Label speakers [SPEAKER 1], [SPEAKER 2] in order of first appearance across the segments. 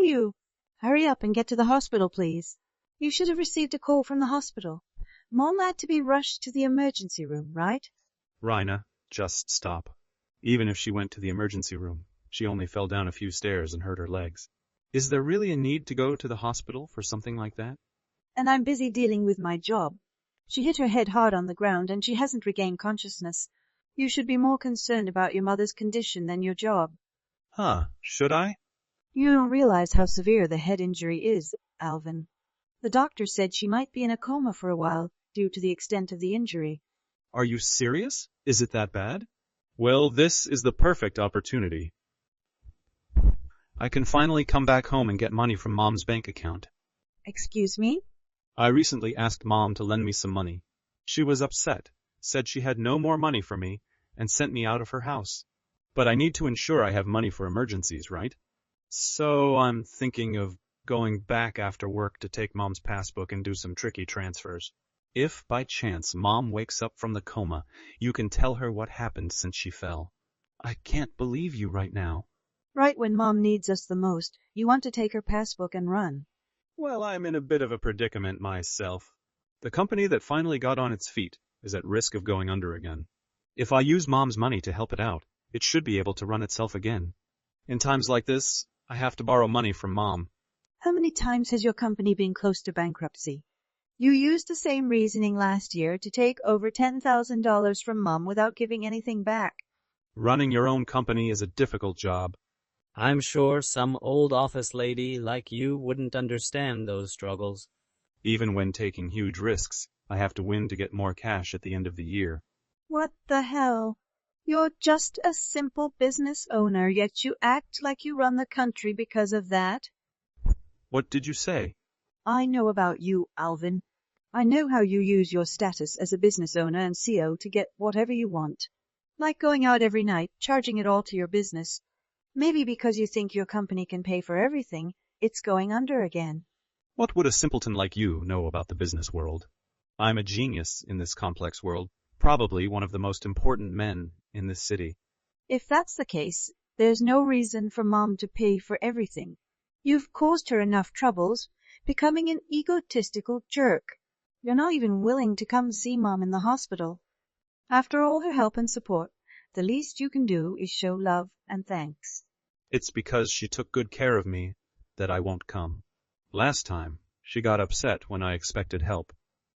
[SPEAKER 1] are you? Hurry up and get to the hospital, please. You should have received a call from the hospital. Mom had to be rushed to the emergency room, right?
[SPEAKER 2] Rhina, just stop. Even if she went to the emergency room, she only fell down a few stairs and hurt her legs. Is there really a need to go to the hospital for something like that?
[SPEAKER 1] And I'm busy dealing with my job. She hit her head hard on the ground and she hasn't regained consciousness. You should be more concerned about your mother's condition than your job.
[SPEAKER 2] Huh, should I?
[SPEAKER 1] You don't realize how severe the head injury is, Alvin. The doctor said she might be in a coma for a while due to the extent of the injury.
[SPEAKER 2] Are you serious? Is it that bad? Well, this is the perfect opportunity. I can finally come back home and get money from Mom's bank account.
[SPEAKER 1] Excuse me?
[SPEAKER 2] I recently asked Mom to lend me some money. She was upset, said she had no more money for me, and sent me out of her house. But I need to ensure I have money for emergencies, right? So I'm thinking of going back after work to take Mom's passbook and do some tricky transfers. If, by chance, Mom wakes up from the coma, you can tell her what happened since she fell. I can't believe you right now.
[SPEAKER 1] Right when Mom needs us the most, you want to take her passbook and run.
[SPEAKER 2] Well, I'm in a bit of a predicament myself. The company that finally got on its feet is at risk of going under again. If I use Mom's money to help it out, it should be able to run itself again. In times like this, I have to borrow money from Mom.
[SPEAKER 1] How many times has your company been close to bankruptcy? You used the same reasoning last year to take over $10,000 from Mom without giving anything back.
[SPEAKER 2] Running your own company is a difficult job.
[SPEAKER 3] I'm sure some old office lady like you wouldn't understand those struggles.
[SPEAKER 2] Even when taking huge risks, I have to win to get more cash at the end of the year.
[SPEAKER 1] What the hell? You're just a simple business owner, yet you act like you run the country because of that.
[SPEAKER 2] What did you say?
[SPEAKER 1] I know about you, Alvin. I know how you use your status as a business owner and CEO to get whatever you want. Like going out every night, charging it all to your business. Maybe because you think your company can pay for everything, it's going under again.
[SPEAKER 2] What would a simpleton like you know about the business world? I'm a genius in this complex world, probably one of the most important men in this city.
[SPEAKER 1] If that's the case, there's no reason for Mom to pay for everything. You've caused her enough troubles, becoming an egotistical jerk. You're not even willing to come see Mom in the hospital. After all her help and support, the least you can do is show love and thanks.
[SPEAKER 2] It's because she took good care of me that I won't come. Last time, she got upset when I expected help.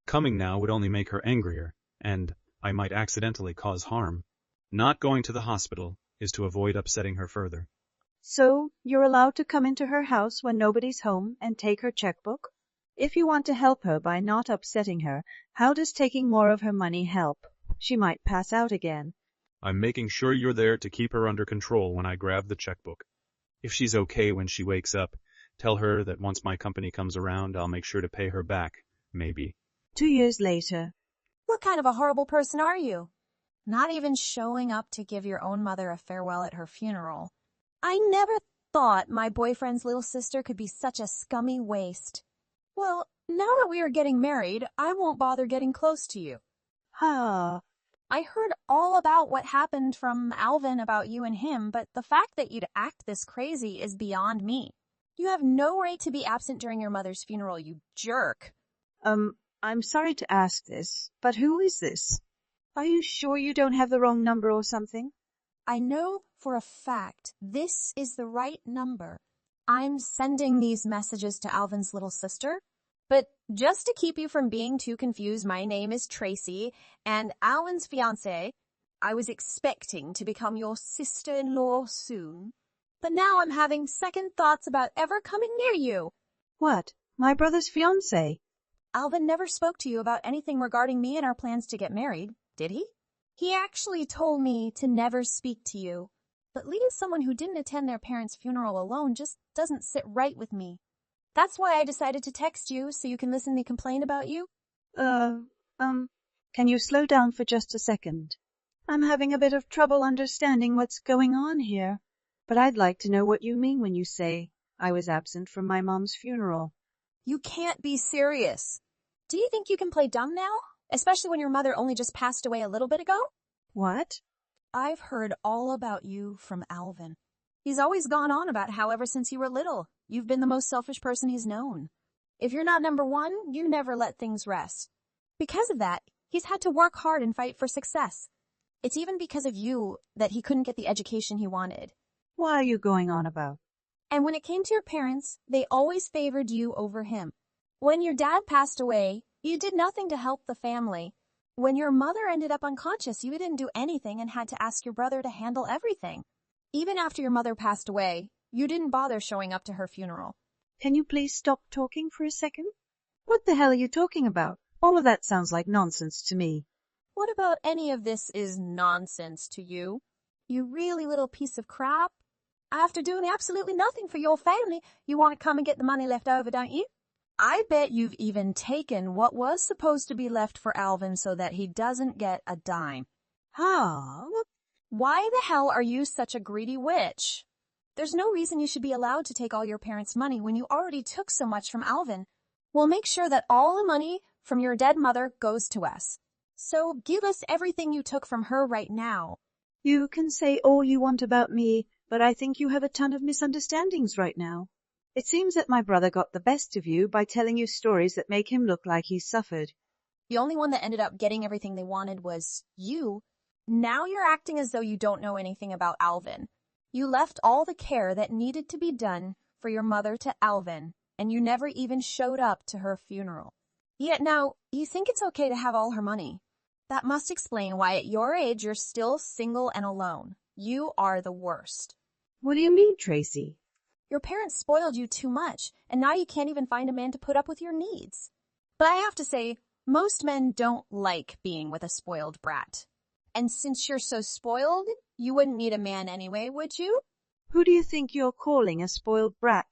[SPEAKER 2] Coming now would only make her angrier, and I might accidentally cause harm. Not going to the hospital is to avoid upsetting her further.
[SPEAKER 1] So you're allowed to come into her house when nobody's home and take her checkbook? If you want to help her by not upsetting her, how does taking more of her money help? She might pass out again.
[SPEAKER 2] I'm making sure you're there to keep her under control when I grab the checkbook. If she's okay when she wakes up, tell her that once my company comes around, I'll make sure to pay her back, maybe.
[SPEAKER 1] 2 years later.
[SPEAKER 4] What kind of a horrible person are you? Not even showing up to give your own mother a farewell at her funeral. I never thought my boyfriend's little sister could be such a scummy waste. Well, now that we are getting married, I won't bother getting close to you.
[SPEAKER 1] Ha!
[SPEAKER 4] I heard all about what happened from Alvin about you and him, but the fact that you'd act this crazy is beyond me. You have no right to be absent during your mother's funeral, you jerk.
[SPEAKER 1] I'm sorry to ask this, but who is this? Are you sure you don't have the wrong number or something?
[SPEAKER 4] I know for a fact this is the right number. I'm sending these messages to Alvin's little sister. But just to keep you from being too confused, my name is Tracy, and Alvin's fiancé. I was expecting to become your sister-in-law soon. But now I'm having second thoughts about ever coming near you.
[SPEAKER 1] What? My brother's fiancé?
[SPEAKER 4] Alvin never spoke to you about anything regarding me and our plans to get married, did he? He actually told me to never speak to you. But leaving someone who didn't attend their parents' funeral alone just doesn't sit right with me. That's why I decided to text you so you can listen to me complain about you.
[SPEAKER 1] Can you slow down for just a second? I'm having a bit of trouble understanding what's going on here. But I'd like to know what you mean when you say I was absent from my mom's funeral.
[SPEAKER 4] You can't be serious. Do you think you can play dumb now? Especially when your mother only just passed away a little bit ago?
[SPEAKER 1] What?
[SPEAKER 4] I've heard all about you from Alvin. He's always gone on about how ever since you were little, you've been the most selfish person he's known. If you're not number one, you never let things rest. Because of that, he's had to work hard and fight for success. It's even because of you that he couldn't get the education he wanted.
[SPEAKER 1] What are you going on about?
[SPEAKER 4] And when it came to your parents, they always favored you over him. When your dad passed away, you did nothing to help the family. When your mother ended up unconscious, you didn't do anything and had to ask your brother to handle everything. Even after your mother passed away, you didn't bother showing up to her funeral.
[SPEAKER 1] Can you please stop talking for a second? What the hell are you talking about? All of that sounds like nonsense to me.
[SPEAKER 4] What about any of this is nonsense to you? You really little piece of crap. After doing absolutely nothing for your family, you want to come and get the money left over, don't you? I bet you've even taken what was supposed to be left for Alvin so that he doesn't get a dime.
[SPEAKER 1] Huh?
[SPEAKER 4] Why the hell are you such a greedy witch? There's no reason you should be allowed to take all your parents' money when you already took so much from Alvin. We'll make sure that all the money from your dead mother goes to us. So give us everything you took from her right now.
[SPEAKER 1] You can say all you want about me, but I think you have a ton of misunderstandings right now. It seems that my brother got the best of you by telling you stories that make him look like he suffered.
[SPEAKER 4] The only one that ended up getting everything they wanted was you. Now you're acting as though you don't know anything about Alvin. You left all the care that needed to be done for your mother to Alvin, and you never even showed up to her funeral. Yet now, you think it's okay to have all her money. That must explain why at your age you're still single and alone. You are the worst.
[SPEAKER 1] What do you mean, Tracy?
[SPEAKER 4] Your parents spoiled you too much, and now you can't even find a man to put up with your needs. But I have to say, most men don't like being with a spoiled brat. And since you're so spoiled, you wouldn't need a man anyway, would you?
[SPEAKER 1] Who do you think you're calling a spoiled brat?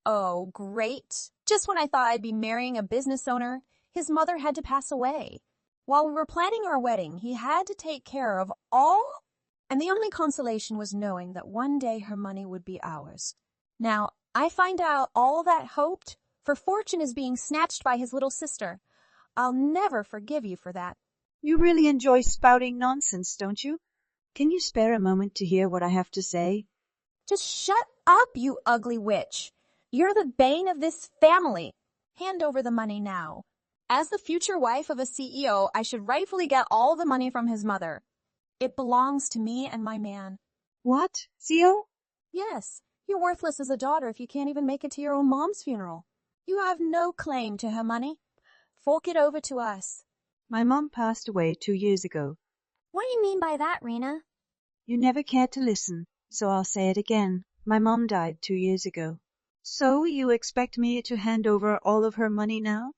[SPEAKER 4] Oh, great. Just when I thought I'd be marrying a business owner, his mother had to pass away. While we were planning our wedding, he had to take care of all, and the only consolation was knowing that one day her money would be ours. Now, I find out all that hoped for fortune is being snatched by his little sister. I'll never forgive you for that.
[SPEAKER 1] You really enjoy spouting nonsense, don't you? Can you spare a moment to hear what I have to say?
[SPEAKER 4] Just shut up, you ugly witch. You're the bane of this family. Hand over the money now. As the future wife of a CEO, I should rightfully get all the money from his mother. It belongs to me and my man.
[SPEAKER 1] What? CEO?
[SPEAKER 4] Yes, you're worthless as a daughter if you can't even make it to your own mom's funeral. You have no claim to her money. Fork it over to us.
[SPEAKER 1] My mom passed away 2 years ago.
[SPEAKER 4] What do you mean by that, Rena?
[SPEAKER 1] You never cared to listen, so I'll say it again. My mom died 2 years ago. So you expect me to hand over all of her money now?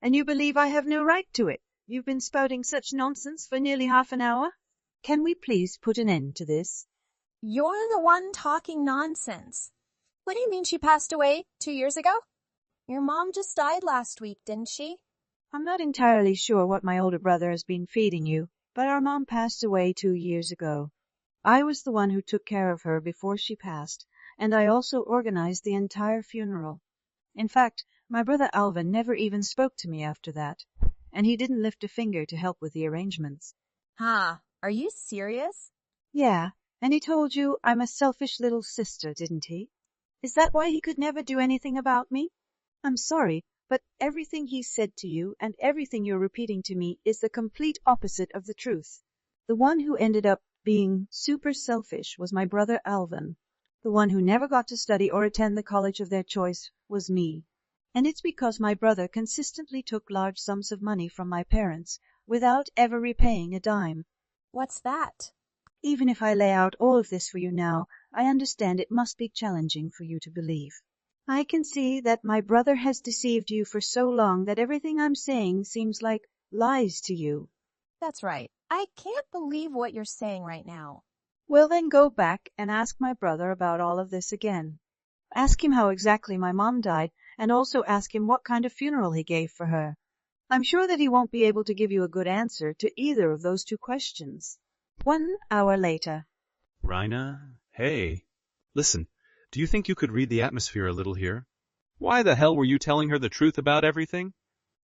[SPEAKER 1] And you believe I have no right to it? You've been spouting such nonsense for nearly half an hour. Can we please put an end to this?
[SPEAKER 4] You're the one talking nonsense. What do you mean she passed away 2 years ago? Your mom just died last week, didn't she?
[SPEAKER 1] I'm not entirely sure what my older brother has been feeding you, but our mom passed away 2 years ago. I was the one who took care of her before she passed, and I also organized the entire funeral. In fact, my brother Alvin never even spoke to me after that, and he didn't lift a finger to help with the arrangements.
[SPEAKER 4] Huh, are you serious?
[SPEAKER 1] Yeah, and he told you I'm a selfish little sister, didn't he? Is that why he could never do anything about me? I'm sorry, but everything he said to you and everything you're repeating to me is the complete opposite of the truth. The one who ended up being super selfish was my brother Alvin. The one who never got to study or attend the college of their choice was me. And it's because my brother consistently took large sums of money from my parents without ever repaying a dime.
[SPEAKER 4] What's that?
[SPEAKER 1] Even if I lay out all of this for you now, I understand it must be challenging for you to believe. I can see that my brother has deceived you for so long that everything I'm saying seems like lies to you.
[SPEAKER 4] That's right. I can't believe what you're saying right now.
[SPEAKER 1] Well, then go back and ask my brother about all of this again. Ask him how exactly my mom died, and also ask him what kind of funeral he gave for her. I'm sure that he won't be able to give you a good answer to either of those two questions. 1 hour later.
[SPEAKER 2] Rina, hey. Listen, do you think you could read the atmosphere a little here? Why the hell were you telling her the truth about everything?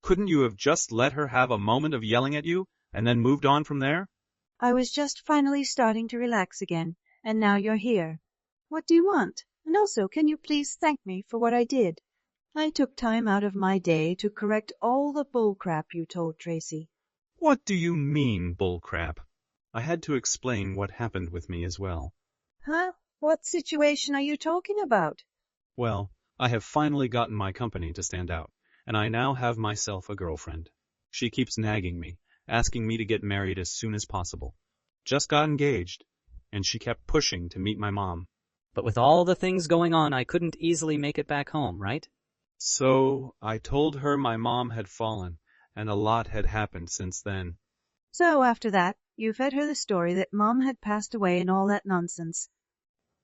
[SPEAKER 2] Couldn't you have just let her have a moment of yelling at you, and then moved on from there?
[SPEAKER 1] I was just finally starting to relax again, and now you're here. What do you want? And also, can you please thank me for what I did? I took time out of my day to correct all the bullcrap you told Tracy.
[SPEAKER 2] What do you mean, bullcrap? I had to explain what happened with me as well.
[SPEAKER 1] Huh? What situation are you talking about?
[SPEAKER 2] Well, I have finally gotten my company to stand out, and I now have myself a girlfriend. She keeps nagging me, asking me to get married as soon as possible. Just got engaged, and she kept pushing to meet my mom.
[SPEAKER 3] But with all the things going on, I couldn't easily make it back home, right?
[SPEAKER 2] So I told her my mom had fallen, and a lot had happened since then.
[SPEAKER 1] So after that, you fed her the story that Mom had passed away and all that nonsense.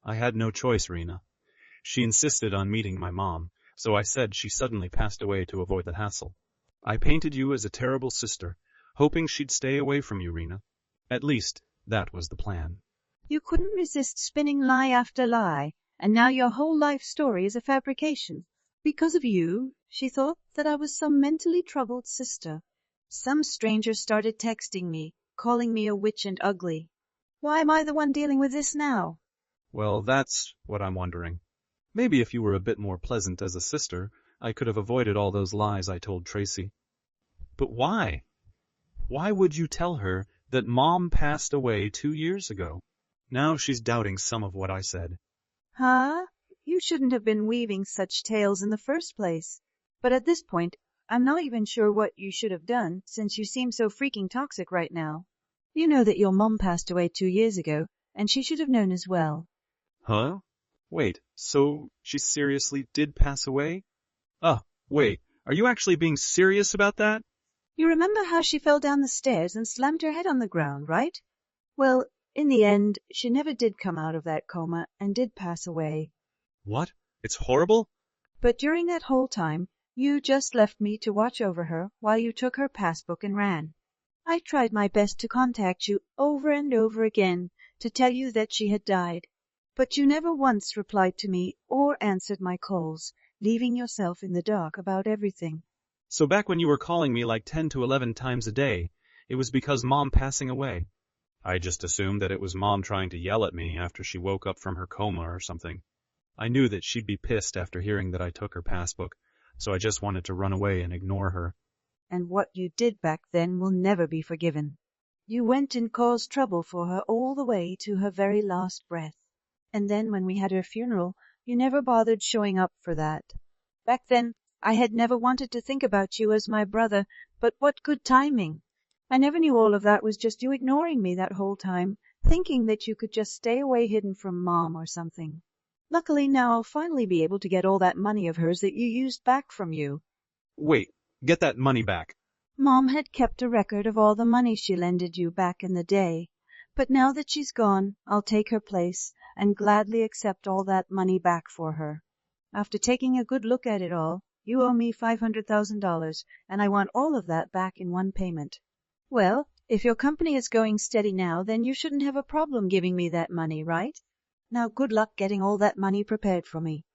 [SPEAKER 2] I had no choice, Rena. She insisted on meeting my mom, so I said she suddenly passed away to avoid the hassle. I painted you as a terrible sister, hoping she'd stay away from you, Rena. At least, that was the plan.
[SPEAKER 1] You couldn't resist spinning lie after lie, and now your whole life story is a fabrication. Because of you, she thought that I was some mentally troubled sister. Some stranger started texting me, calling me a witch and ugly. Why am I the one dealing with this now?
[SPEAKER 2] Well, that's what I'm wondering. Maybe if you were a bit more pleasant as a sister, I could have avoided all those lies I told Tracy. But why? Why would you tell her that Mom passed away 2 years ago? Now she's doubting some of what I said.
[SPEAKER 1] Huh? You shouldn't have been weaving such tales in the first place. But at this point, I'm not even sure what you should have done, since you seem so freaking toxic right now. You know that your mom passed away 2 years ago, and she should have known as well.
[SPEAKER 2] Huh? Wait, so she seriously did pass away? Wait, are you actually being serious about that?
[SPEAKER 1] You remember how she fell down the stairs and slammed her head on the ground, right? Well, in the end, she never did come out of that coma and did pass away.
[SPEAKER 2] What? It's horrible?
[SPEAKER 1] But during that whole time, you just left me to watch over her while you took her passbook and ran. I tried my best to contact you over and over again to tell you that she had died, but you never once replied to me or answered my calls, leaving yourself in the dark about everything.
[SPEAKER 2] So back when you were calling me like 10 to 11 times a day, it was because Mom passing away. I just assumed that it was Mom trying to yell at me after she woke up from her coma or something. I knew that she'd be pissed after hearing that I took her passbook, so I just wanted to run away and ignore her.
[SPEAKER 1] And what you did back then will never be forgiven. You went and caused trouble for her all the way to her very last breath. And then when we had her funeral, you never bothered showing up for that. Back then, I had never wanted to think about you as my brother, but what good timing. I never knew all of that was just you ignoring me that whole time, thinking that you could just stay away hidden from Mom or something. Luckily now I'll finally be able to get all that money of hers that you used back from you.
[SPEAKER 2] Wait, get that money back.
[SPEAKER 1] Mom had kept a record of all the money she lended you back in the day, but now that she's gone, I'll take her place and gladly accept all that money back for her. After taking a good look at it all, you owe me $500,000, and I want all of that back in one payment. Well, if your company is going steady now, then you shouldn't have a problem giving me that money, right? Now good luck getting all that money prepared for me.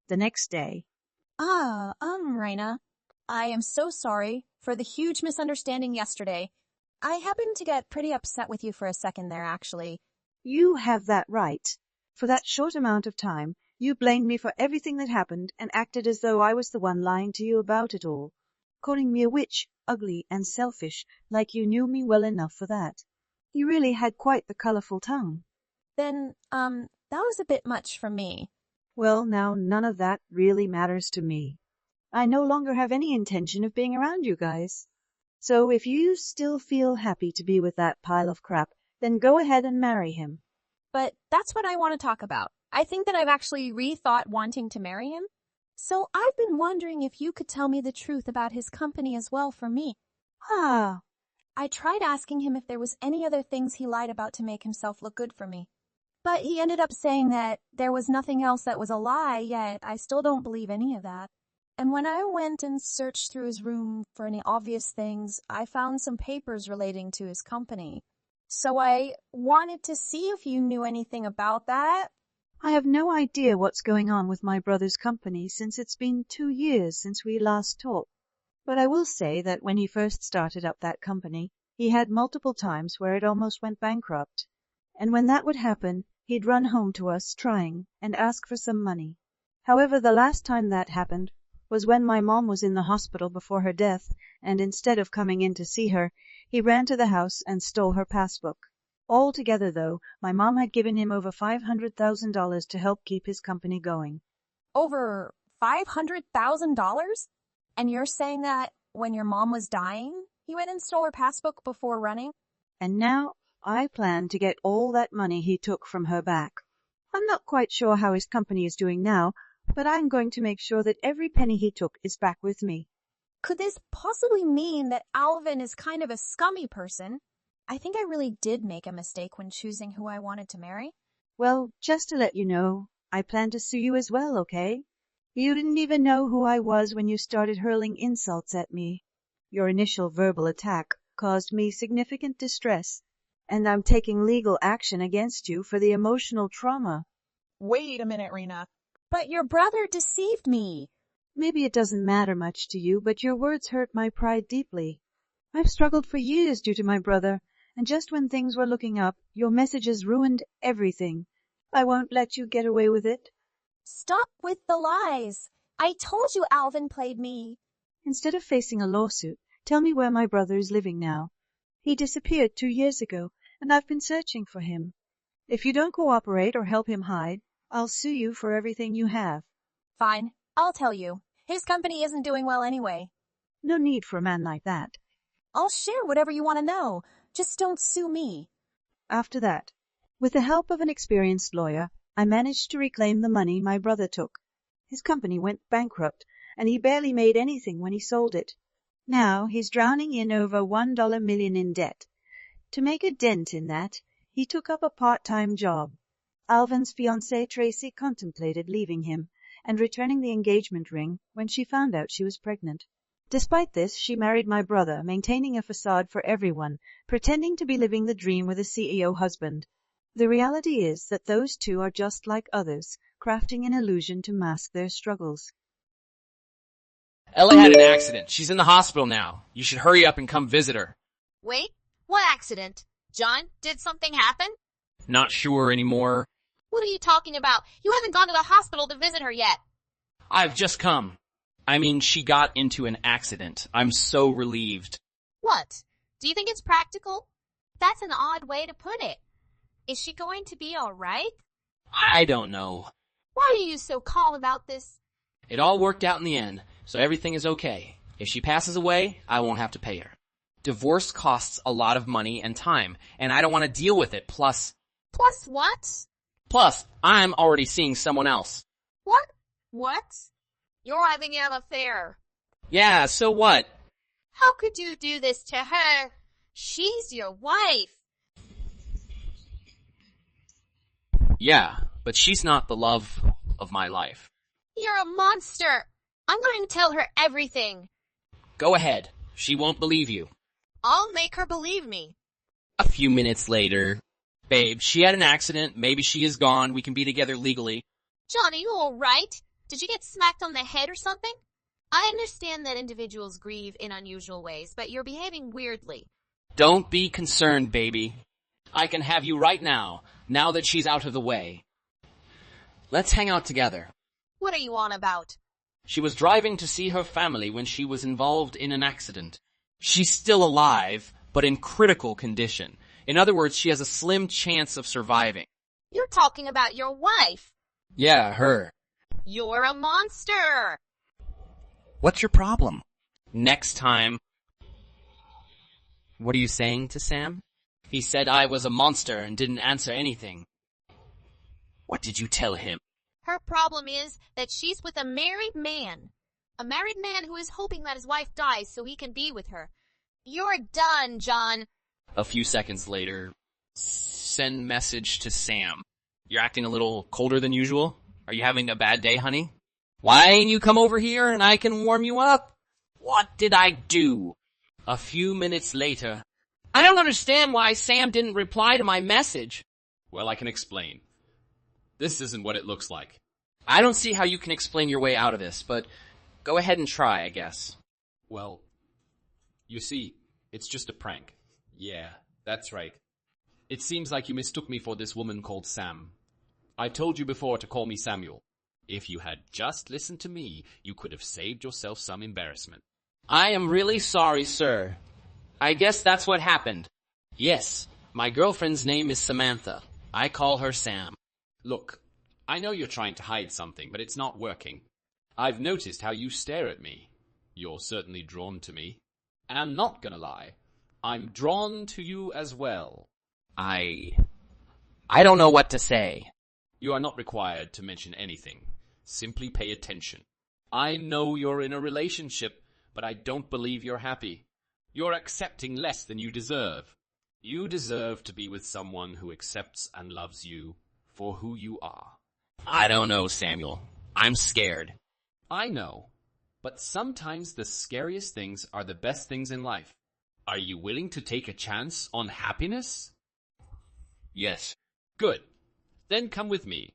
[SPEAKER 1] The next day.
[SPEAKER 4] Raina, I am so sorry for the huge misunderstanding yesterday. I happened to get pretty upset with you for a second there, actually.
[SPEAKER 1] You have that right. For that short amount of time, you blamed me for everything that happened and acted as though I was the one lying to you about it all, calling me a witch, ugly, and selfish, like you knew me well enough for that. You really had quite the colorful tongue.
[SPEAKER 4] Then, that was a bit much for me.
[SPEAKER 1] Well, now, none of that really matters to me. I no longer have any intention of being around you guys. So if you still feel happy to be with that pile of crap, then go ahead and marry him.
[SPEAKER 4] But that's what I want to talk about. I think that I've actually rethought wanting to marry him. So I've been wondering if you could tell me the truth about his company as well for me.
[SPEAKER 1] Ah.
[SPEAKER 4] I tried asking him if there was any other things he lied about to make himself look good for me. But he ended up saying that there was nothing else that was a lie, yet I still don't believe any of that. And when I went and searched through his room for any obvious things, I found some papers relating to his company. So I wanted to see if you knew anything about that.
[SPEAKER 1] I have no idea what's going on with my brother's company since it's been 2 years since we last talked. But I will say that when he first started up that company, he had multiple times where it almost went bankrupt. And when that would happen, he'd run home to us trying and ask for some money. However, the last time that happened was when my mom was in the hospital before her death, and instead of coming in to see her, he ran to the house and stole her passbook. Altogether, though, my mom had given him over $500,000 to help keep his company going.
[SPEAKER 4] Over $500,000? And you're saying that when your mom was dying, he went and stole her passbook before running?
[SPEAKER 1] And now I plan to get all that money he took from her back. I'm not quite sure how his company is doing now, but I'm going to make sure that every penny he took is back with me.
[SPEAKER 4] Could this possibly mean that Alvin is kind of a scummy person? I think I really did make a mistake when choosing who I wanted to marry.
[SPEAKER 1] Well, just to let you know, I plan to sue you as well, okay? You didn't even know who I was when you started hurling insults at me. Your initial verbal attack caused me significant distress, and I'm taking legal action against you for the emotional trauma.
[SPEAKER 5] Wait a minute, Rena.
[SPEAKER 4] But your brother deceived me.
[SPEAKER 1] Maybe it doesn't matter much to you, but your words hurt my pride deeply. I've struggled for years due to my brother, and just when things were looking up, your messages ruined everything. I won't let you get away with it.
[SPEAKER 4] Stop with the lies. I told you Alvin played me.
[SPEAKER 1] Instead of facing a lawsuit, tell me where my brother is living now. He disappeared 2 years ago, and I've been searching for him. If you don't cooperate or help him hide, I'll sue you for everything you have.
[SPEAKER 4] Fine, I'll tell you. His company isn't doing well anyway.
[SPEAKER 1] No need for a man like that.
[SPEAKER 4] I'll share whatever you want to know. Just don't sue me.
[SPEAKER 1] After that, with the help of an experienced lawyer, I managed to reclaim the money my brother took. His company went bankrupt, and he barely made anything when he sold it. Now he's drowning in over $1 million in debt. To make a dent in that, he took up a part-time job. Alvin's fiancée Tracy contemplated leaving him and returning the engagement ring when she found out she was pregnant. Despite this, she married my brother, maintaining a facade for everyone, pretending to be living the dream with a CEO husband. The reality is that those two are just like others, crafting an illusion to mask their struggles.
[SPEAKER 6] Ella had an accident. She's in the hospital now. You should hurry up and come visit her.
[SPEAKER 7] Wait, what accident? John, did something happen?
[SPEAKER 6] Not sure anymore.
[SPEAKER 7] What are you talking about? You haven't gone to the hospital to visit her yet.
[SPEAKER 6] I've just come. I mean, she got into an accident. I'm so relieved.
[SPEAKER 7] What? Do you think it's practical? That's an odd way to put it. Is she going to be all right?
[SPEAKER 6] I don't know.
[SPEAKER 7] Why are you so calm about this?
[SPEAKER 6] It all worked out in the end, so everything is okay. If she passes away, I won't have to pay her. Divorce costs a lot of money and time, and I don't want to deal with it. Plus,
[SPEAKER 7] What?
[SPEAKER 6] I'm already seeing someone else.
[SPEAKER 7] What? What? You're having an affair.
[SPEAKER 6] Yeah, so what?
[SPEAKER 7] How could you do this to her? She's your wife.
[SPEAKER 6] Yeah, but she's not the love of my life.
[SPEAKER 7] You're a monster. I'm going to tell her everything.
[SPEAKER 6] Go ahead. She won't believe you.
[SPEAKER 7] I'll make her believe me.
[SPEAKER 6] A few minutes later. Babe, she had an accident. Maybe she is gone. We can be together legally.
[SPEAKER 7] John, are you all right? Did you get smacked on the head or something? I understand that individuals grieve in unusual ways, but you're behaving weirdly.
[SPEAKER 6] Don't be concerned, baby. I can have you right now that she's out of the way. Let's hang out together.
[SPEAKER 7] What are you on about?
[SPEAKER 6] She was driving to see her family when she was involved in an accident. She's still alive, but in critical condition. In other words, she has a slim chance of surviving.
[SPEAKER 7] You're talking about your wife.
[SPEAKER 6] Yeah, her.
[SPEAKER 7] You're a monster.
[SPEAKER 6] What's your problem? Next time. What are you saying to Sam? He said I was a monster and didn't answer anything. What did you tell him?
[SPEAKER 7] Her problem is that she's with a married man. A married man who is hoping that his wife dies so he can be with her. You're done, John.
[SPEAKER 6] A few seconds later, send message to Sam. You're acting a little colder than usual? Are you having a bad day, honey? Why ain't you come over here and I can warm you up? What did I do? A few minutes later, I don't understand why Sam didn't reply to my message.
[SPEAKER 2] Well, I can explain. This isn't what it looks like.
[SPEAKER 6] I don't see how you can explain your way out of this, but go ahead and try, I guess.
[SPEAKER 2] Well, you see, it's just a prank. Yeah, that's right. It seems like you mistook me for this woman called Sam.
[SPEAKER 6] I told you before to call me Samuel. If you had just listened to me, you could have saved yourself some embarrassment.
[SPEAKER 3] I am really sorry, sir. I guess that's what happened. Yes, my girlfriend's name is Samantha. I call her Sam.
[SPEAKER 6] Look, I know you're trying to hide something, but it's not working. I've noticed how you stare at me. You're certainly drawn to me. And I'm not gonna lie. I'm drawn to you as well.
[SPEAKER 3] I don't know what to say.
[SPEAKER 6] You are not required to mention anything. Simply pay attention. I know you're in a relationship, but I don't believe you're happy. You're accepting less than you deserve. You deserve to be with someone who accepts and loves you for who you are.
[SPEAKER 3] I don't know, Samuel. I'm scared.
[SPEAKER 6] I know, but sometimes the scariest things are the best things in life. Are you willing to take a chance on happiness?
[SPEAKER 3] Yes.
[SPEAKER 6] Good. Then come with me.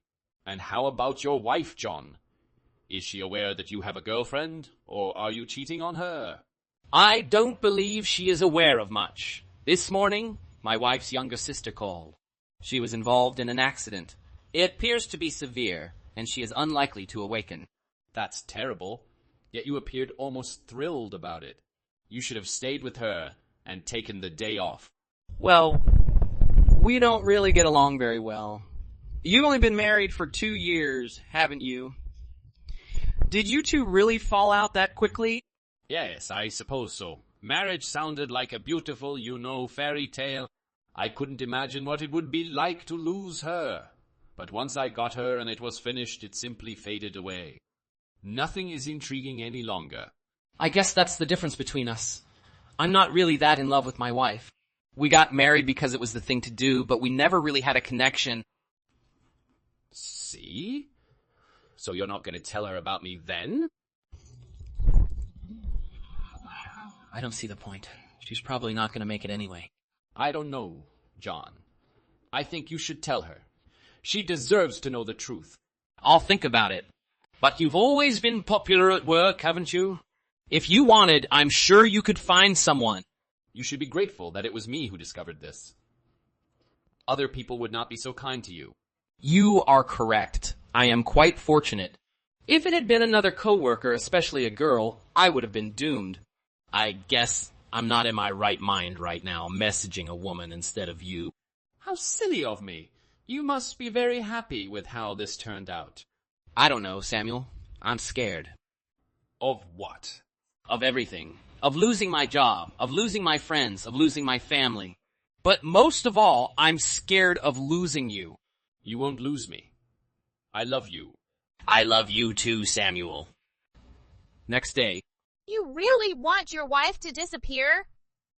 [SPEAKER 6] And how about your wife, John? Is she aware that you have a girlfriend, or are you cheating on her?
[SPEAKER 3] I don't believe she is aware of much. This morning, my wife's younger sister called. She was involved in an accident. It appears to be severe, and she is unlikely to awaken.
[SPEAKER 6] That's terrible, yet you appeared almost thrilled about it. You should have stayed with her and taken the day off.
[SPEAKER 3] Well, we don't really get along very well. You've only been married for 2 years, haven't you? Did you two really fall out that quickly?
[SPEAKER 6] Yes, I suppose so. Marriage sounded like a beautiful, fairy tale. I couldn't imagine what it would be like to lose her. But once I got her and it was finished, it simply faded away. Nothing is intriguing any longer.
[SPEAKER 3] I guess that's the difference between us. I'm not really that in love with my wife. We got married because it was the thing to do, but we never really had a connection.
[SPEAKER 6] See? So you're not going to tell her about me then?
[SPEAKER 3] I don't see the point. She's probably not going to make it anyway.
[SPEAKER 6] I don't know, John. I think you should tell her. She deserves to know the truth.
[SPEAKER 3] I'll think about it. But you've always been popular at work, haven't you? If you wanted, I'm sure you could find someone.
[SPEAKER 6] You should be grateful that it was me who discovered this. Other people would not be so kind to you.
[SPEAKER 3] You are correct. I am quite fortunate. If it had been another coworker, especially a girl, I would have been doomed. I guess I'm not in my right mind right now, messaging a woman instead of you.
[SPEAKER 6] How silly of me. You must be very happy with how this turned out.
[SPEAKER 3] I don't know, Samuel. I'm scared.
[SPEAKER 6] Of what?
[SPEAKER 3] Of everything. Of losing my job, of losing my friends, of losing my family. But most of all, I'm scared of losing you.
[SPEAKER 6] You won't lose me. I love you.
[SPEAKER 3] I love you too, Samuel. Next day.
[SPEAKER 7] You really want your wife to disappear?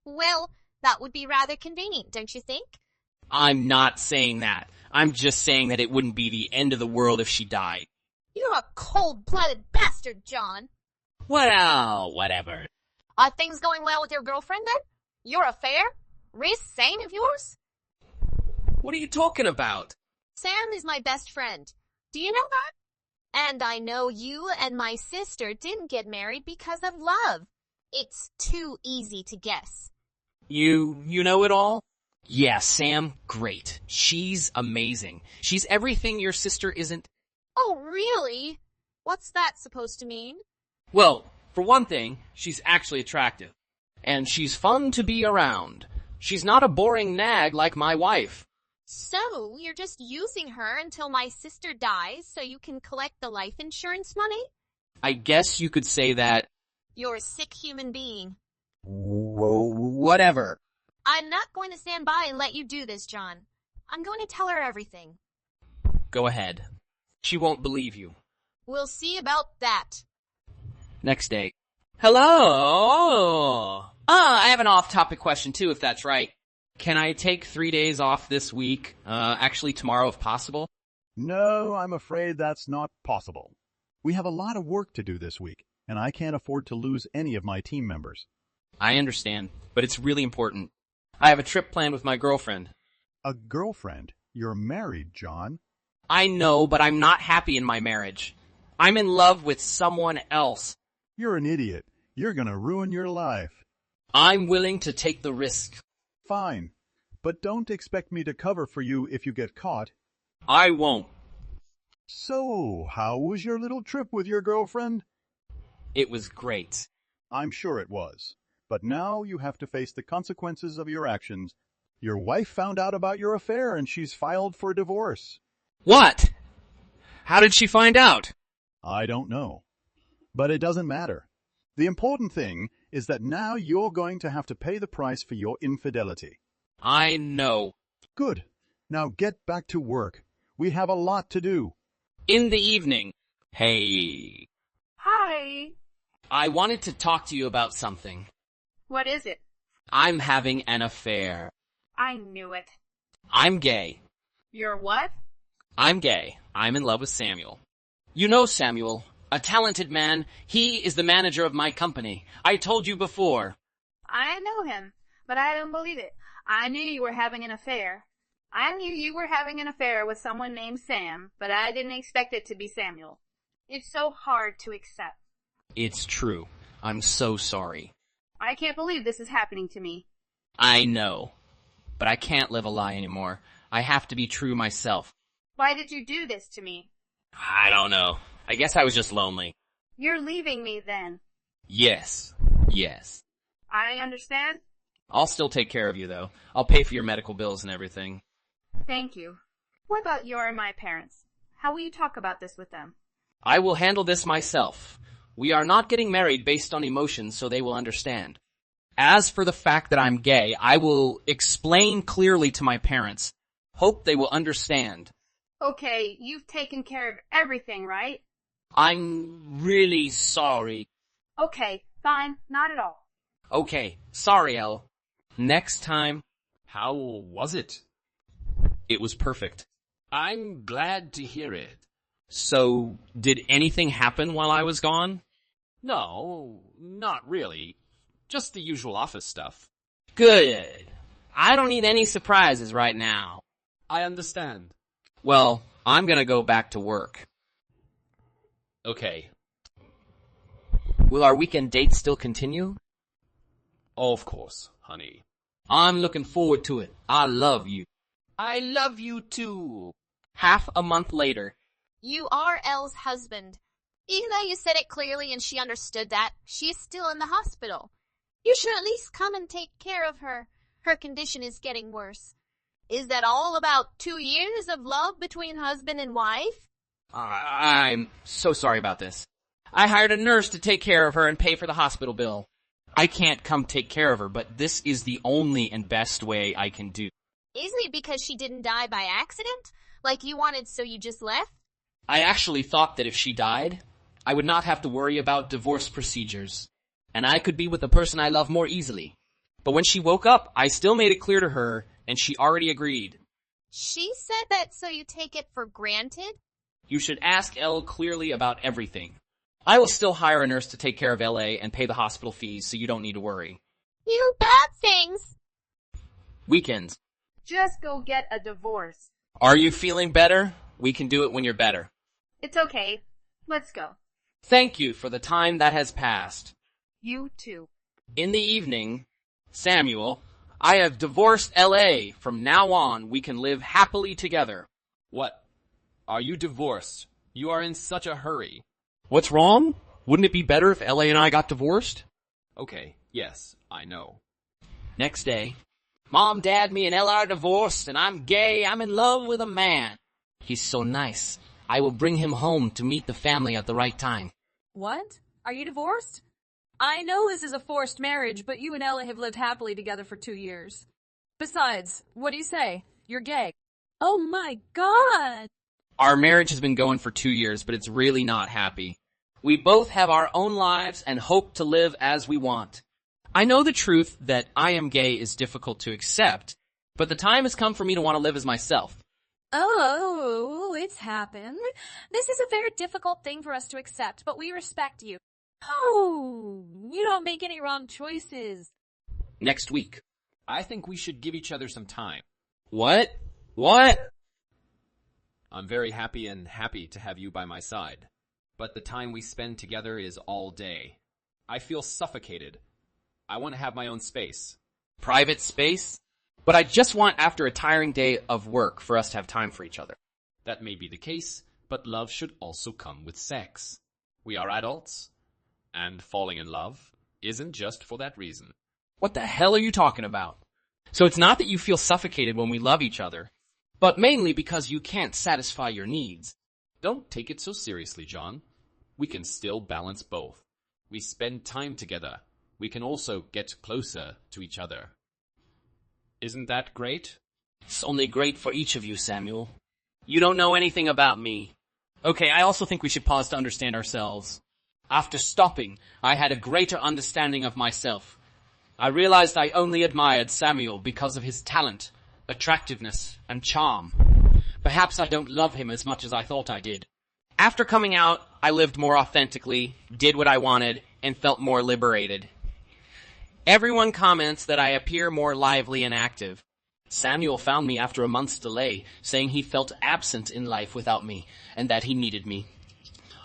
[SPEAKER 7] Well, that would be rather convenient, don't you think?
[SPEAKER 3] I'm not saying that. I'm just saying that it wouldn't be the end of the world if she died.
[SPEAKER 7] You're a cold-blooded bastard, John.
[SPEAKER 3] Well, whatever.
[SPEAKER 7] Are things going well with your girlfriend, then? Your affair? Reese Sane of yours?
[SPEAKER 3] What are you talking about?
[SPEAKER 7] Sam is my best friend. Do you know that? And I know you and my sister didn't get married because of love. It's too easy to guess.
[SPEAKER 3] You know it all? Yeah, Sam, great. She's amazing. She's everything your sister isn't.
[SPEAKER 7] Oh, really? What's that supposed to mean?
[SPEAKER 3] Well, for one thing, she's actually attractive. And she's fun to be around. She's not a boring nag like my wife.
[SPEAKER 7] So, you're just using her until my sister dies so you can collect the life insurance money?
[SPEAKER 3] I guess you could say that.
[SPEAKER 7] You're a sick human being.
[SPEAKER 3] Whatever.
[SPEAKER 7] I'm not going to stand by and let you do this, John. I'm going to tell her everything.
[SPEAKER 3] Go ahead. She won't believe you.
[SPEAKER 7] We'll see about that.
[SPEAKER 3] Next day. Hello! I have an off-topic question too, if that's right. Can I take 3 days off this week? Actually tomorrow if possible?
[SPEAKER 8] No, I'm afraid that's not possible. We have a lot of work to do this week, and I can't afford to lose any of my team members.
[SPEAKER 3] I understand, but it's really important. I have a trip planned with my girlfriend.
[SPEAKER 8] A girlfriend? You're married, John.
[SPEAKER 3] I know, but I'm not happy in my marriage. I'm in love with someone else.
[SPEAKER 8] You're an idiot. You're gonna ruin your life.
[SPEAKER 3] I'm willing to take the risk.
[SPEAKER 8] Fine, but don't expect me to cover for you if you get caught.
[SPEAKER 3] I won't.
[SPEAKER 8] So, how was your little trip with your girlfriend?
[SPEAKER 3] It was great.
[SPEAKER 8] I'm sure it was. But now you have to face the consequences of your actions. Your wife found out about your affair and she's filed for divorce.
[SPEAKER 3] What? How did she find out?
[SPEAKER 8] I don't know. But it doesn't matter. The important thing is that now you're going to have to pay the price for your infidelity.
[SPEAKER 3] I know.
[SPEAKER 8] Good. Now get back to work. We have a lot to do.
[SPEAKER 3] In the evening. Hey.
[SPEAKER 5] Hi.
[SPEAKER 3] I wanted to talk to you about something.
[SPEAKER 5] What is it?
[SPEAKER 3] I'm having an affair.
[SPEAKER 5] I knew it.
[SPEAKER 3] I'm gay.
[SPEAKER 5] You're what?
[SPEAKER 3] I'm gay. I'm in love with Samuel. You know Samuel, a talented man. He is the manager of my company. I told you before.
[SPEAKER 5] I know him, but I don't believe it. I knew you were having an affair. I knew you were having an affair with someone named Sam, but I didn't expect it to be Samuel. It's so hard to accept.
[SPEAKER 3] It's true. I'm so sorry.
[SPEAKER 5] I can't believe this is happening to me.
[SPEAKER 3] I know. But I can't live a lie anymore. I have to be true myself.
[SPEAKER 5] Why did you do this to me?
[SPEAKER 3] I don't know. I guess I was just lonely.
[SPEAKER 5] You're leaving me then.
[SPEAKER 3] Yes. Yes.
[SPEAKER 5] I understand.
[SPEAKER 3] I'll still take care of you, though. I'll pay for your medical bills and everything.
[SPEAKER 5] Thank you. What about your and my parents? How will you talk about this with them?
[SPEAKER 3] I will handle this myself. We are not getting married based on emotions, so they will understand. As for the fact that I'm gay, I will explain clearly to my parents. Hope they will understand.
[SPEAKER 5] Okay, you've taken care of everything, right?
[SPEAKER 3] I'm really sorry.
[SPEAKER 5] Okay, fine, not at all.
[SPEAKER 3] Okay, sorry, Elle. Next time.
[SPEAKER 2] How was it?
[SPEAKER 3] It was perfect.
[SPEAKER 2] I'm glad to hear it.
[SPEAKER 3] So, did anything happen while I was gone?
[SPEAKER 2] No, not really. Just the usual office stuff.
[SPEAKER 3] Good. I don't need any surprises right now.
[SPEAKER 2] I understand.
[SPEAKER 3] Well, I'm gonna go back to work.
[SPEAKER 2] Okay.
[SPEAKER 3] Will our weekend date still continue?
[SPEAKER 2] Of course, honey.
[SPEAKER 3] I'm looking forward to it. I love you.
[SPEAKER 2] I love you too.
[SPEAKER 3] Half a month later.
[SPEAKER 7] You are Elle's husband. Even though you said it clearly and she understood that, she is still in the hospital. You should at least come and take care of her. Her condition is getting worse. Is that all about 2 years of love between husband and wife?
[SPEAKER 3] I'm so sorry about this. I hired a nurse to take care of her and pay for the hospital bill. I can't come take care of her, but this is the only and best way I can do.
[SPEAKER 7] Isn't it because she didn't die by accident? Like you wanted, so you just left?
[SPEAKER 3] I actually thought that if she died, I would not have to worry about divorce procedures, and I could be with the person I love more easily. But when she woke up, I still made it clear to her, and she already agreed.
[SPEAKER 7] She said that so you take it for granted?
[SPEAKER 3] You should ask Elle clearly about everything. I will still hire a nurse to take care of LA and pay the hospital fees, so you don't need to worry.
[SPEAKER 7] You bad things!
[SPEAKER 3] Weekends.
[SPEAKER 5] Just go get a divorce.
[SPEAKER 3] Are you feeling better? We can do it when you're better.
[SPEAKER 5] It's okay. Let's go.
[SPEAKER 3] Thank you for the time that has passed.
[SPEAKER 5] You too.
[SPEAKER 3] In the evening, Samuel, I have divorced LA. From now on, we can live happily together.
[SPEAKER 2] What? Are you divorced? You are in such a hurry.
[SPEAKER 3] What's wrong? Wouldn't it be better if LA and I got divorced?
[SPEAKER 2] Okay, yes, I know.
[SPEAKER 3] Next day, Mom, Dad, me, and Ella are divorced, and I'm gay. I'm in love with a man. He's so nice. I will bring him home to meet the family at the right time.
[SPEAKER 9] What? Are you divorced? I know this is a forced marriage, but you and Ella have lived happily together for 2 years. Besides, what do you say? You're gay. Oh my God!
[SPEAKER 3] Our marriage has been going for 2 years, but it's really not happy. We both have our own lives and hope to live as we want. I know the truth that I am gay is difficult to accept, but the time has come for me to want to live as myself.
[SPEAKER 9] Oh, it's happened. This is a very difficult thing for us to accept, but we respect you. Oh, you don't make any wrong choices.
[SPEAKER 3] Next week.
[SPEAKER 2] I think we should give each other some time.
[SPEAKER 3] What? What?
[SPEAKER 2] I'm very happy to have you by my side. But the time we spend together is all day. I feel suffocated. I want to have my own space.
[SPEAKER 3] Private space? But I just want after a tiring day of work for us to have time for each other.
[SPEAKER 2] That may be the case,
[SPEAKER 3] But love should also come with sex. We are adults, and falling in love isn't just for that reason. What the hell are you talking about? So it's not that you feel suffocated when we love each other, but mainly because you can't satisfy your needs. Don't take it so seriously, John. We can still balance both. We spend time together. We can also get closer to each other. Isn't that great? It's only great for each of you, Samuel. You don't know anything about me. Okay, I also think we should pause to understand ourselves. After stopping, I had a greater understanding of myself. I realized I only admired Samuel because of his talent, attractiveness, and charm. Perhaps I don't love him as much as I thought I did. After coming out, I lived more authentically, did what I wanted, and felt more liberated. Everyone comments that I appear more lively and active. Samuel found me after a month's delay, saying he felt absent in life without me, and that he needed me.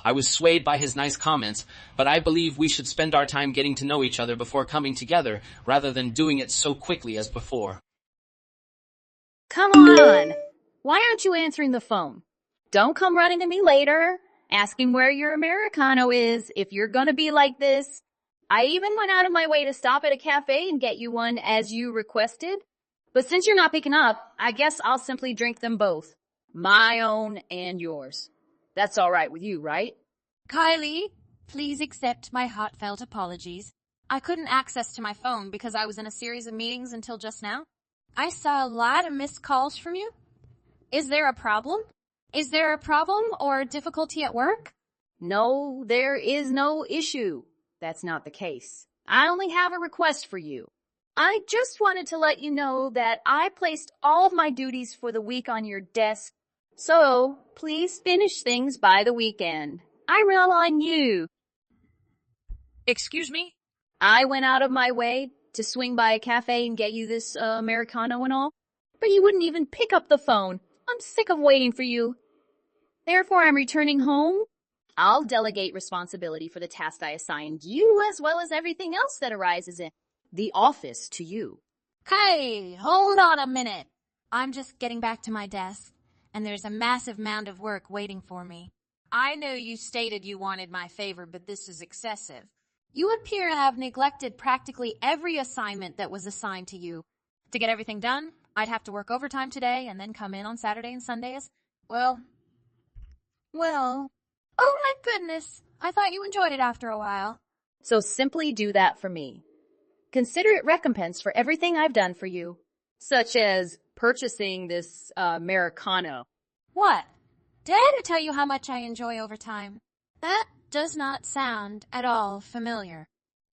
[SPEAKER 3] I was swayed by his nice comments, but I believe we should spend our time getting to know each other before coming together, rather than doing it so quickly as before.
[SPEAKER 10] Come on! Why aren't you answering the phone? Don't come running to me later, asking where your Americano is, if you're gonna be like this. I even went out of my way to stop at a cafe and get you one as you requested. But since you're not picking up, I guess I'll simply drink them both. My own and yours. That's all right with you, right?
[SPEAKER 9] Kylie, please accept my heartfelt apologies. I couldn't access to my phone because I was in a series of meetings until just now. I saw a lot of missed calls from you. Is there a problem? Is there a problem or difficulty at work?
[SPEAKER 10] No, there is no issue. That's not the case. I only have a request for you. I just wanted to let you know that I placed all of my duties for the week on your desk. So, please finish things by the weekend. I rely on you.
[SPEAKER 9] Excuse me?
[SPEAKER 10] I went out of my way to swing by a cafe and get you this Americano and all, but you wouldn't even pick up the phone. I'm sick of waiting for you. Therefore, I'm returning home. I'll delegate responsibility for the task I assigned you, as well as everything else that arises in the office to you.
[SPEAKER 9] Hey, hold on a minute. I'm just getting back to my desk, and there's a massive mound of work waiting for me. I know you stated you wanted my favor, but this is excessive. You appear to have neglected practically every assignment that was assigned to you. To get everything done, I'd have to work overtime today and then come in on Saturday and Sundays. Well, oh my goodness. I thought you enjoyed it after a while.
[SPEAKER 10] So simply do that for me. Consider it recompense for everything I've done for you, such as purchasing this Americano.
[SPEAKER 9] What? Did I tell you how much I enjoy overtime? That does not sound at all familiar.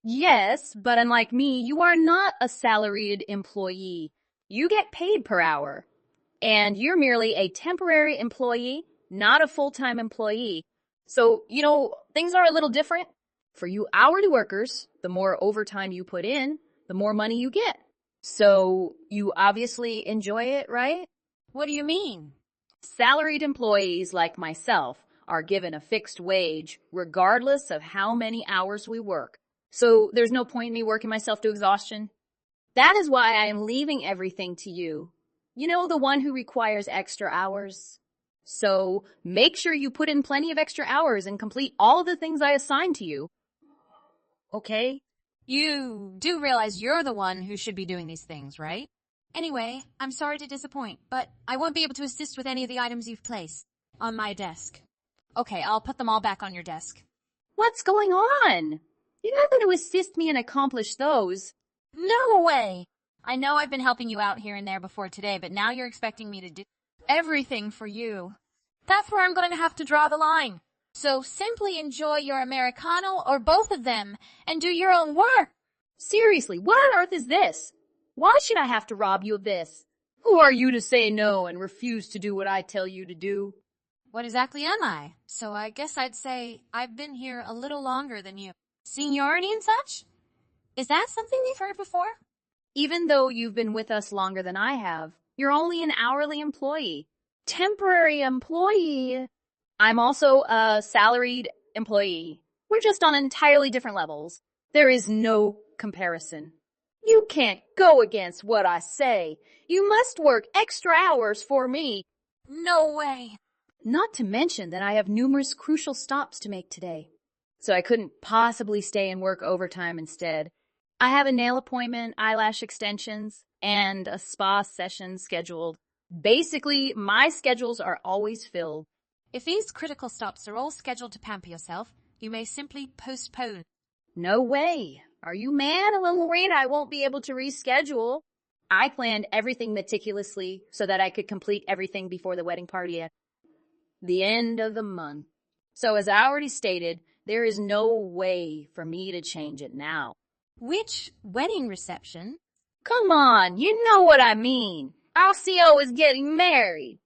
[SPEAKER 10] Yes, but unlike me, you are not a salaried employee. You get paid per hour. And you're merely a temporary employee, not a full-time employee. So, things are a little different. For you hourly workers, the more overtime you put in, the more money you get. So, you obviously enjoy it, right?
[SPEAKER 9] What do you mean?
[SPEAKER 10] Salaried employees like myself are given a fixed wage regardless of how many hours we work. So, there's no point in me working myself to exhaustion. That is why I am leaving everything to you. You know, the one who requires extra hours. So, make sure you put in plenty of extra hours and complete all of the things I assign to you. Okay?
[SPEAKER 9] You do realize you're the one who should be doing these things, right? Anyway, I'm sorry to disappoint, but I won't be able to assist with any of the items you've placed on my desk. Okay, I'll put them all back on your desk.
[SPEAKER 10] What's going on? You're not going to assist me and accomplish those.
[SPEAKER 9] No way! I know I've been helping you out here and there before today, but now you're expecting me to do everything for you. That's where I'm going to have to draw the line. So simply enjoy your Americano or both of them and do your own work.
[SPEAKER 10] Seriously, what on earth is this? Why should I have to rob you of this? Who are you to say no and refuse to do what I tell you to do?
[SPEAKER 9] What exactly am I? So I guess I'd say I've been here a little longer than you. Seniority and such? Is that something you've heard before?
[SPEAKER 10] Even though you've been with us longer than I have, you're only an hourly employee. Temporary employee. I'm also a salaried employee. We're just on entirely different levels. There is no comparison. You can't go against what I say. You must work extra hours for me.
[SPEAKER 9] No way.
[SPEAKER 10] Not to mention that I have numerous crucial stops to make today. So I couldn't possibly stay and work overtime instead. I have a nail appointment, eyelash extensions, and a spa session scheduled. Basically, my schedules are always filled.
[SPEAKER 9] If these critical stops are all scheduled to pamper yourself, you may simply postpone.
[SPEAKER 10] No way. Are you mad? A little worried I won't be able to reschedule. I planned everything meticulously so that I could complete everything before the wedding party at the end of the month. So as I already stated, there is no way for me to change it now.
[SPEAKER 9] Which wedding reception?
[SPEAKER 10] Come on, you know what I mean. Our CO is getting married.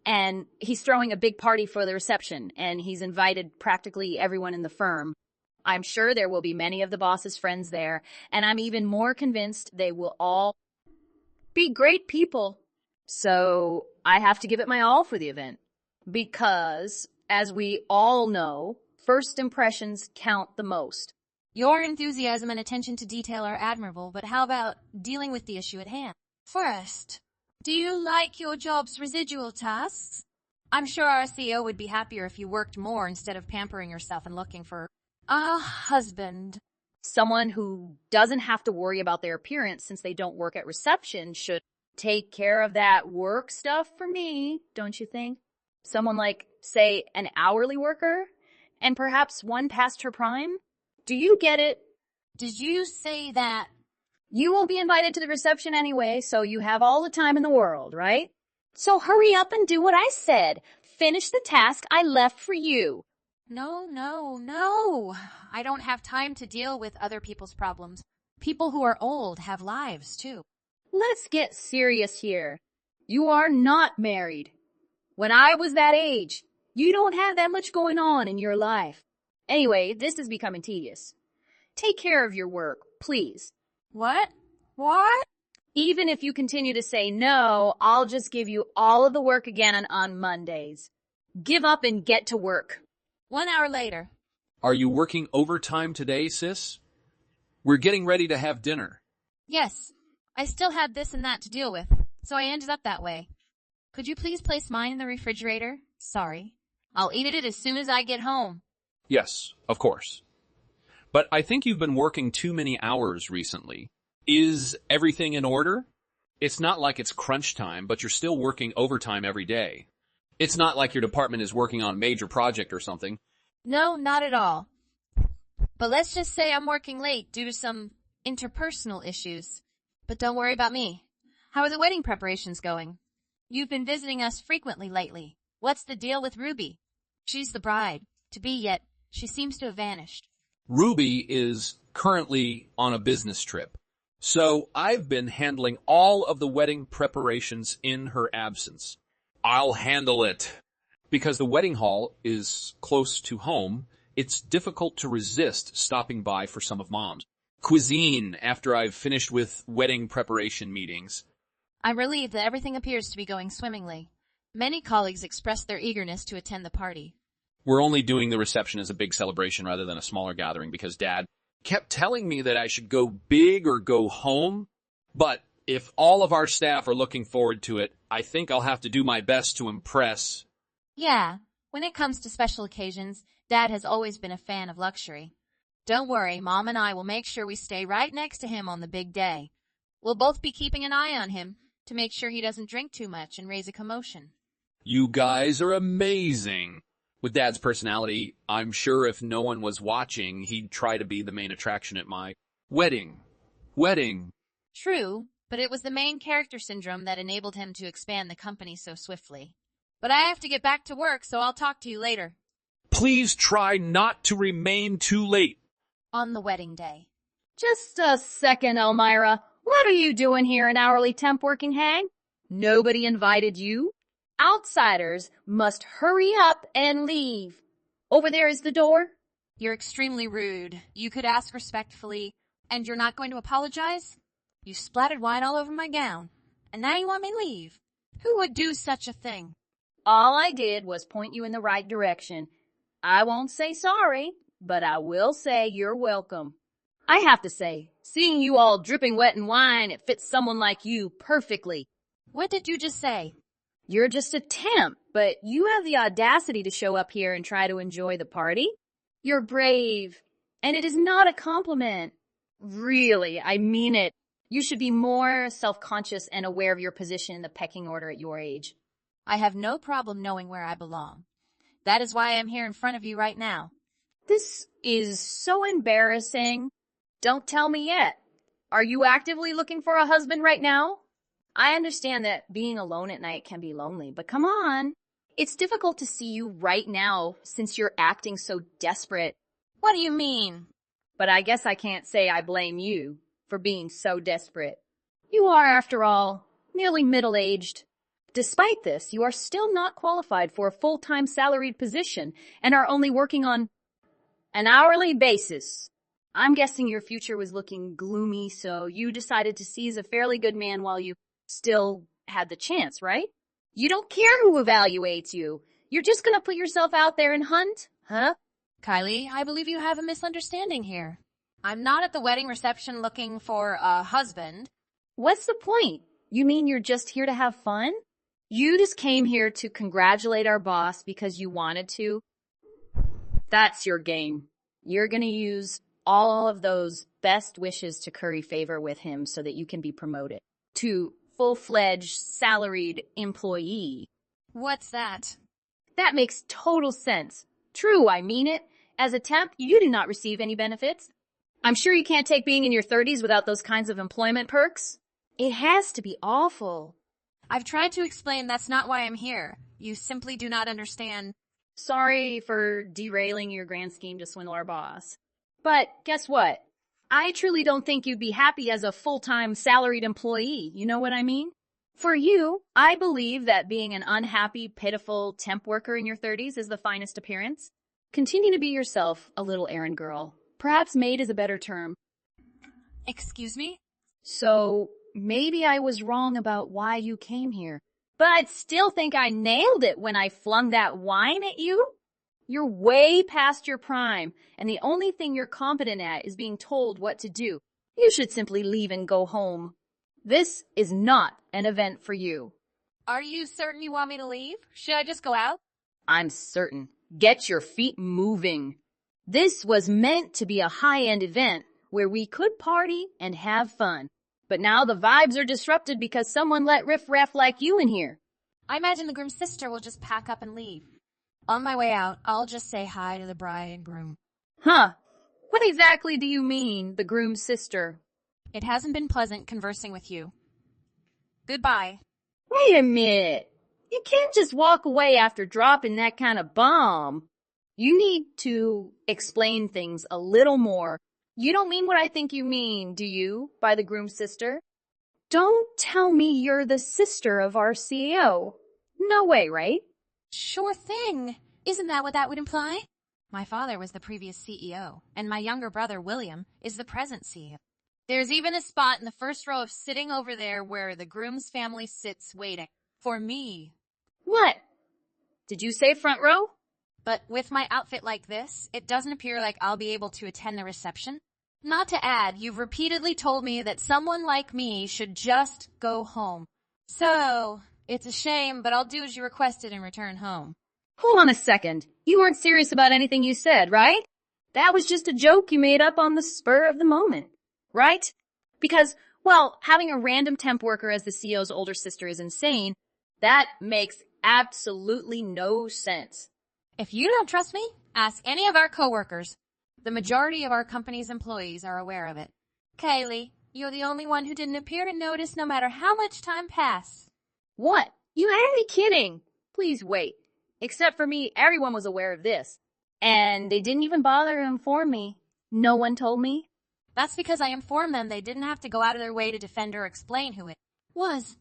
[SPEAKER 10] And he's throwing a big party for the reception, and he's invited practically everyone in the firm. I'm sure there will be many of the boss's friends there, and I'm even more convinced they will all be great people. So I have to give it my all for the event. Because, as we all know, first impressions count the most.
[SPEAKER 9] Your enthusiasm and attention to detail are admirable, but how about dealing with the issue at hand? First, do you like your job's residual tasks? I'm sure our CEO would be happier if you worked more instead of pampering yourself and looking for a husband.
[SPEAKER 10] Someone who doesn't have to worry about their appearance since they don't work at reception should take care of that work stuff for me, don't you think? Someone like, say, an hourly worker, and perhaps one past her prime? Do you get it?
[SPEAKER 9] Did you say that?
[SPEAKER 10] You will be invited to the reception anyway, so you have all the time in the world, right? So hurry up and do what I said. Finish the task I left for you.
[SPEAKER 9] No. I don't have time to deal with other people's problems. People who are old have lives, too.
[SPEAKER 10] Let's get serious here. You are not married. When I was that age, you don't have that much going on in your life. Anyway, this is becoming tedious. Take care of your work, please.
[SPEAKER 9] What?
[SPEAKER 10] Even if you continue to say no, I'll just give you all of the work again on Mondays. Give up and get to work.
[SPEAKER 9] 1 hour later.
[SPEAKER 6] Are you working overtime today, sis? We're getting ready to have dinner.
[SPEAKER 9] Yes, I still had this and that to deal with, so I ended up that way. Could you please place mine in the refrigerator? Sorry. I'll eat it as soon as I get home.
[SPEAKER 6] Yes, of course. But I think you've been working too many hours recently. Is everything in order? It's not like it's crunch time, but you're still working overtime every day. It's not like your department is working on a major project or something.
[SPEAKER 9] No, not at all. But let's just say I'm working late due to some interpersonal issues. But don't worry about me. How are the wedding preparations going? You've been visiting us frequently lately. What's the deal with Ruby? She's the bride to be, yet she seems to have vanished.
[SPEAKER 6] Ruby is currently on a business trip. So I've been handling all of the wedding preparations in her absence. I'll handle it. Because the wedding hall is close to home, it's difficult to resist stopping by for some of Mom's cuisine after I've finished with wedding preparation meetings.
[SPEAKER 9] I'm relieved that everything appears to be going swimmingly. Many colleagues expressed their eagerness to attend the party.
[SPEAKER 6] We're only doing the reception as a big celebration rather than a smaller gathering because Dad kept telling me that I should go big or go home. But if all of our staff are looking forward to it, I think I'll have to do my best to impress.
[SPEAKER 9] Yeah, when it comes to special occasions, Dad has always been a fan of luxury. Don't worry, Mom and I will make sure we stay right next to him on the big day. We'll both be keeping an eye on him to make sure he doesn't drink too much and raise a commotion.
[SPEAKER 6] You guys are amazing. With Dad's personality, I'm sure if no one was watching, he'd try to be the main attraction at my wedding.
[SPEAKER 9] True, but it was the main character syndrome that enabled him to expand the company so swiftly. But I have to get back to work, so I'll talk to you later.
[SPEAKER 6] Please try not to remain too late.
[SPEAKER 9] On the wedding day.
[SPEAKER 10] Just a second, Elmira. What are you doing here, an hourly temp working hag? Nobody invited you. Outsiders must hurry up and leave. Over there is the door.
[SPEAKER 9] You're extremely rude. You could ask respectfully, and you're not going to apologize? You splattered wine all over my gown, and now you want me to leave. Who would do such a thing?
[SPEAKER 10] All I did was point you in the right direction. I won't say sorry, but I will say you're welcome. I have to say, seeing you all dripping wet in wine, it fits someone like you perfectly.
[SPEAKER 9] What did you just say?
[SPEAKER 10] You're just a temp, but you have the audacity to show up here and try to enjoy the party? You're brave, and it is not a compliment. Really, I mean it. You should be more self-conscious and aware of your position in the pecking order at your age.
[SPEAKER 4] I have no problem knowing where I belong. That is why I'm here in front of you right now.
[SPEAKER 10] This is so embarrassing. Don't tell me yet. Are you actively looking for a husband right now? I understand that being alone at night can be lonely, but come on. It's difficult to see you right now since you're acting so desperate.
[SPEAKER 4] What do you mean?
[SPEAKER 10] But I guess I can't say I blame you for being so desperate. You are, after all, nearly middle-aged. Despite this, you are still not qualified for a full-time salaried position and are only working on an hourly basis. I'm guessing your future was looking gloomy, so you decided to seize a fairly good man while you still had the chance, right? You don't care who evaluates you. You're just gonna put yourself out there and hunt, huh?
[SPEAKER 4] Kylie, I believe you have a misunderstanding here. I'm not at the wedding reception looking for a husband.
[SPEAKER 10] What's the point? You mean you're just here to have fun? You just came here to congratulate our boss because you wanted to? That's your game. You're gonna use all of those best wishes to curry favor with him so that you can be promoted to full-fledged salaried employee.
[SPEAKER 4] What's that?
[SPEAKER 10] That makes total sense. True, I mean it. As a temp, you do not receive any benefits. I'm sure you can't take being in your 30s without those kinds of employment perks. It has to be awful.
[SPEAKER 4] I've tried to explain that's not why I'm here. You simply do not understand.
[SPEAKER 10] Sorry for derailing your grand scheme to swindle our boss. But guess what? I truly don't think you'd be happy as a full-time salaried employee. You know what I mean? For you, I believe that being an unhappy, pitiful temp worker in your 30s is the finest appearance. Continue to be yourself, a little errand girl. Perhaps maid is a better term.
[SPEAKER 4] Excuse me?
[SPEAKER 10] So, maybe I was wrong about why you came here. But I'd still think I nailed it when I flung that wine at you. You're way past your prime, and the only thing you're competent at is being told what to do. You should simply leave and go home. This is not an event for you.
[SPEAKER 4] Are you certain you want me to leave? Should I just go out?
[SPEAKER 10] I'm certain. Get your feet moving. This was meant to be a high-end event where we could party and have fun. But now the vibes are disrupted because someone let riff-raff like you in here.
[SPEAKER 4] I imagine the groom's sister will just pack up and leave. On my way out, I'll just say hi to the bride and groom.
[SPEAKER 10] Huh. What exactly do you mean, the groom's sister?
[SPEAKER 4] It hasn't been pleasant conversing with you. Goodbye.
[SPEAKER 10] Wait a minute. You can't just walk away after dropping that kind of bomb. You need to explain things a little more. You don't mean what I think you mean, do you, by the groom's sister? Don't tell me you're the sister of our CEO. No way, right?
[SPEAKER 4] Sure thing. Isn't that what that would imply? My father was the previous CEO, and my younger brother, William, is the present CEO. There's even a spot in the first row of sitting over there where the groom's family sits waiting for me.
[SPEAKER 10] What? Did you say front row?
[SPEAKER 4] But with my outfit like this, it doesn't appear like I'll be able to attend the reception. Not to add, you've repeatedly told me that someone like me should just go home. So, it's a shame, but I'll do as you requested and return home.
[SPEAKER 10] Hold on a second. You weren't serious about anything you said, right? That was just a joke you made up on the spur of the moment, right? Because, well, having a random temp worker as the CEO's older sister is insane. That makes absolutely no sense.
[SPEAKER 4] If you don't trust me, ask any of our coworkers. The majority of our company's employees are aware of it. Kaylee, you're the only one who didn't appear to notice no matter how much time passed.
[SPEAKER 10] What? You had to be kidding. Please wait. Except for me, everyone was aware of this. And they didn't even bother to inform me. No one told me.
[SPEAKER 4] That's because I informed them they didn't have to go out of their way to defend or explain who it was.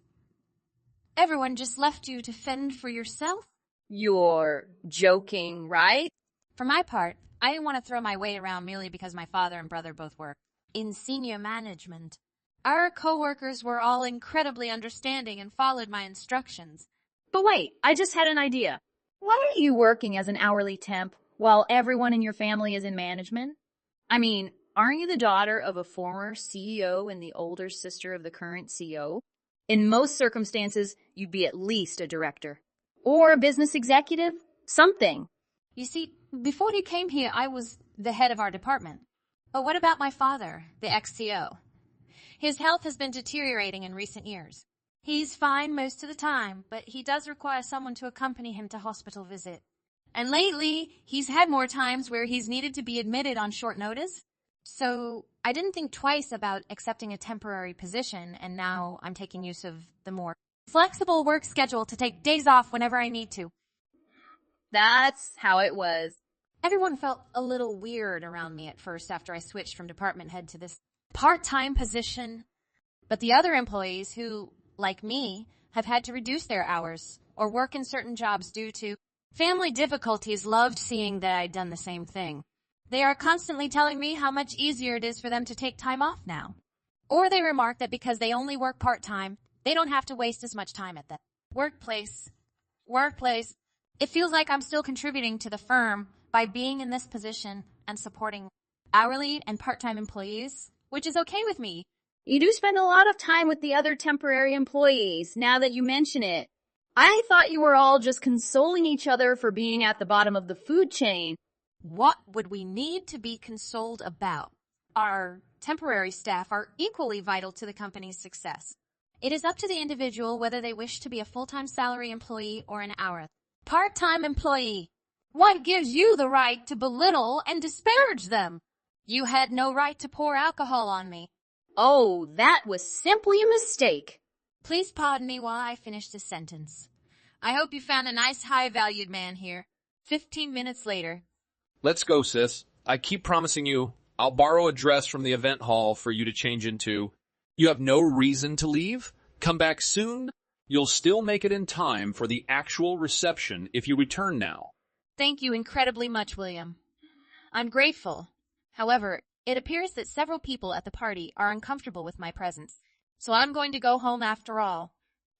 [SPEAKER 4] Everyone just left you to fend for yourself?
[SPEAKER 10] You're joking, right?
[SPEAKER 4] For my part, I didn't want to throw my weight around merely because my father and brother both work in senior management. Our coworkers were all incredibly understanding and followed my instructions.
[SPEAKER 10] But wait, I just had an idea. Why are you working as an hourly temp while everyone in your family is in management? I mean, aren't you the daughter of a former CEO and the older sister of the current CEO? In most circumstances, you'd be at least a director. Or a business executive. Something.
[SPEAKER 9] You see, before he came here, I was the head of our department. But what about my father, the ex-CO? His health has been deteriorating in recent years. He's fine most of the time, but he does require someone to accompany him to hospital visit. And lately, he's had more times where he's needed to be admitted on short notice. So I didn't think twice about accepting a temporary position, and now I'm taking use of the more flexible work schedule to take days off whenever I need to.
[SPEAKER 10] That's how it was.
[SPEAKER 9] Everyone felt a little weird around me at first after I switched from department head to this part-time position. But the other employees who, like me, have had to reduce their hours or work in certain jobs due to family difficulties loved seeing that I'd done the same thing. They are constantly telling me how much easier it is for them to take time off now. Or they remark that because they only work part-time, they don't have to waste as much time at the workplace. It feels like I'm still contributing to the firm by being in this position and supporting hourly and part-time employees, which is okay with me.
[SPEAKER 10] You do spend a lot of time with the other temporary employees, now that you mention it. I thought you were all just consoling each other for being at the bottom of the food chain.
[SPEAKER 9] What would we need to be consoled about? Our temporary staff are equally vital to the company's success. It is up to the individual whether they wish to be a full-time salary employee or an hour part-time employee. What gives you the right to belittle and disparage them? You had no right to pour alcohol on me.
[SPEAKER 10] Oh, that was simply a mistake.
[SPEAKER 9] Please pardon me while I finish this sentence. I hope you found a nice high-valued man here. 15 minutes later.
[SPEAKER 6] Let's go, sis. I keep promising you, I'll borrow a dress from the event hall for you to change into. You have no reason to leave? Come back soon? You'll still make it in time for the actual reception if you return now.
[SPEAKER 9] Thank you incredibly much, William. I'm grateful. However, it appears that several people at the party are uncomfortable with my presence, so I'm going to go home after all.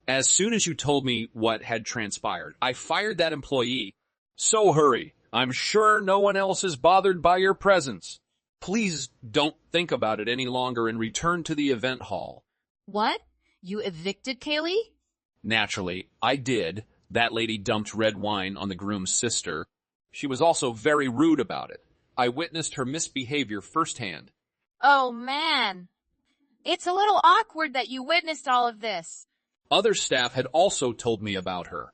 [SPEAKER 6] As soon as you told me what had transpired, I fired that employee. So hurry. I'm sure no one else is bothered by your presence. Please don't think about it any longer and return to the event hall.
[SPEAKER 9] What? You evicted Kaylee?
[SPEAKER 6] Naturally, I did. That lady dumped red wine on the groom's sister. She was also very rude about it. I witnessed her misbehavior firsthand.
[SPEAKER 9] Oh, man. It's a little awkward that you witnessed all of this.
[SPEAKER 6] Other staff had also told me about her.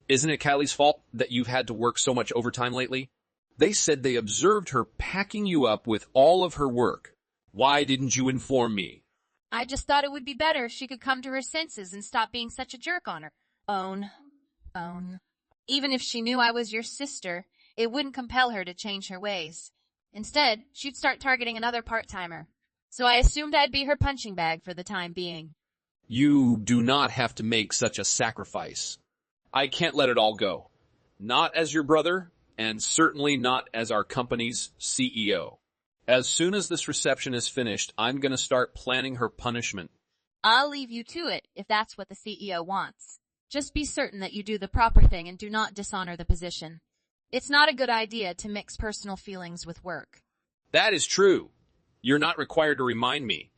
[SPEAKER 6] Isn't it Callie's fault that you've had to work so much overtime lately? They said they observed her packing you up with all of her work. Why didn't you inform me?
[SPEAKER 9] I just thought it would be better if she could come to her senses and stop being such a jerk on her. Own. Even if she knew I was your sister, it wouldn't compel her to change her ways. Instead, she'd start targeting another part-timer. So I assumed I'd be her punching bag for the time being.
[SPEAKER 6] You do not have to make such a sacrifice. I can't let it all go. Not as your brother, and certainly not as our company's CEO. As soon as this reception is finished, I'm going to start planning her punishment.
[SPEAKER 9] I'll leave you to it if that's what the CEO wants. Just be certain that you do the proper thing and do not dishonor the position. It's not a good idea to mix personal feelings with work.
[SPEAKER 6] That is true. You're not required to remind me.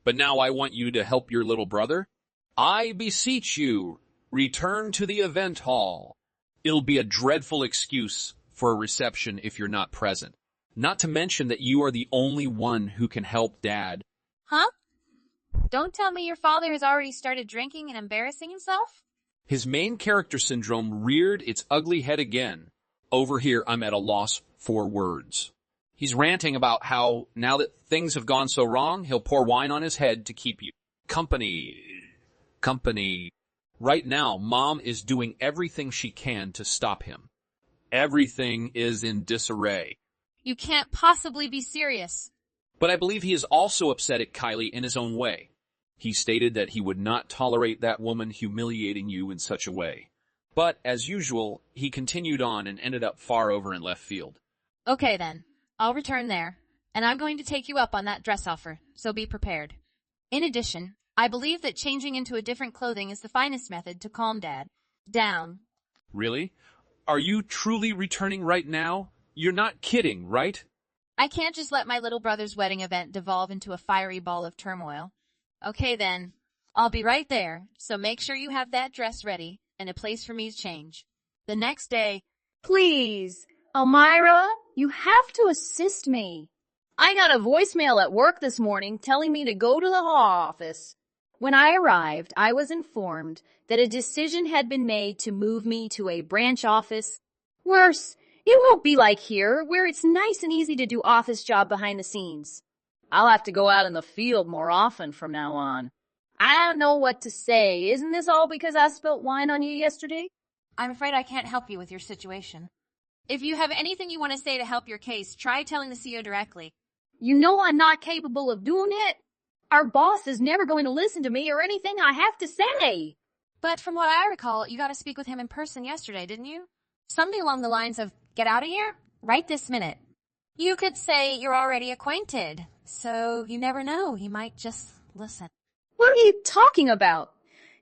[SPEAKER 6] But now I want you to help your little brother. I beseech you, return to the event hall. It'll be a dreadful excuse for a reception if you're not present. Not to mention that you are the only one who can help Dad.
[SPEAKER 9] Huh? Don't tell me your father has already started drinking and embarrassing himself?
[SPEAKER 6] His main character syndrome reared its ugly head again. Over here, I'm at a loss for words. He's ranting about how, now that things have gone so wrong, he'll pour wine on his head to keep you company. Right now, Mom is doing everything she can to stop him. Everything is in disarray.
[SPEAKER 9] You can't possibly be serious.
[SPEAKER 6] But I believe he is also upset at Kylie in his own way. He stated that he would not tolerate that woman humiliating you in such a way. But, as usual, he continued on and ended up far over in left field.
[SPEAKER 9] Okay then, I'll return there, and I'm going to take you up on that dress offer, so be prepared. In addition, I believe that changing into a different clothing is the finest method to calm Dad down.
[SPEAKER 6] Really? Are you truly returning right now? You're not kidding, right?
[SPEAKER 9] I can't just let my little brother's wedding event devolve into a fiery ball of turmoil. Okay then, I'll be right there, so make sure you have that dress ready and a place for me to change. The next day,
[SPEAKER 10] Please, Elmira, you have to assist me. I got a voicemail at work this morning telling me to go to the law office. When I arrived, I was informed that a decision had been made to move me to a branch office. Worse, it won't be like here, where it's nice and easy to do office job behind the scenes. I'll have to go out in the field more often from now on. I don't know what to say. Isn't this all because I spilt wine on you yesterday?
[SPEAKER 9] I'm afraid I can't help you with your situation. If you have anything you want to say to help your case, try telling the CEO directly.
[SPEAKER 10] You know I'm not capable of doing it. Our boss is never going to listen to me or anything I have to say.
[SPEAKER 9] But from what I recall, you got to speak with him in person yesterday, didn't you? Something along the lines of, get out of here, right this minute. You could say you're already acquainted, so you never know, he might just listen.
[SPEAKER 10] What are you talking about?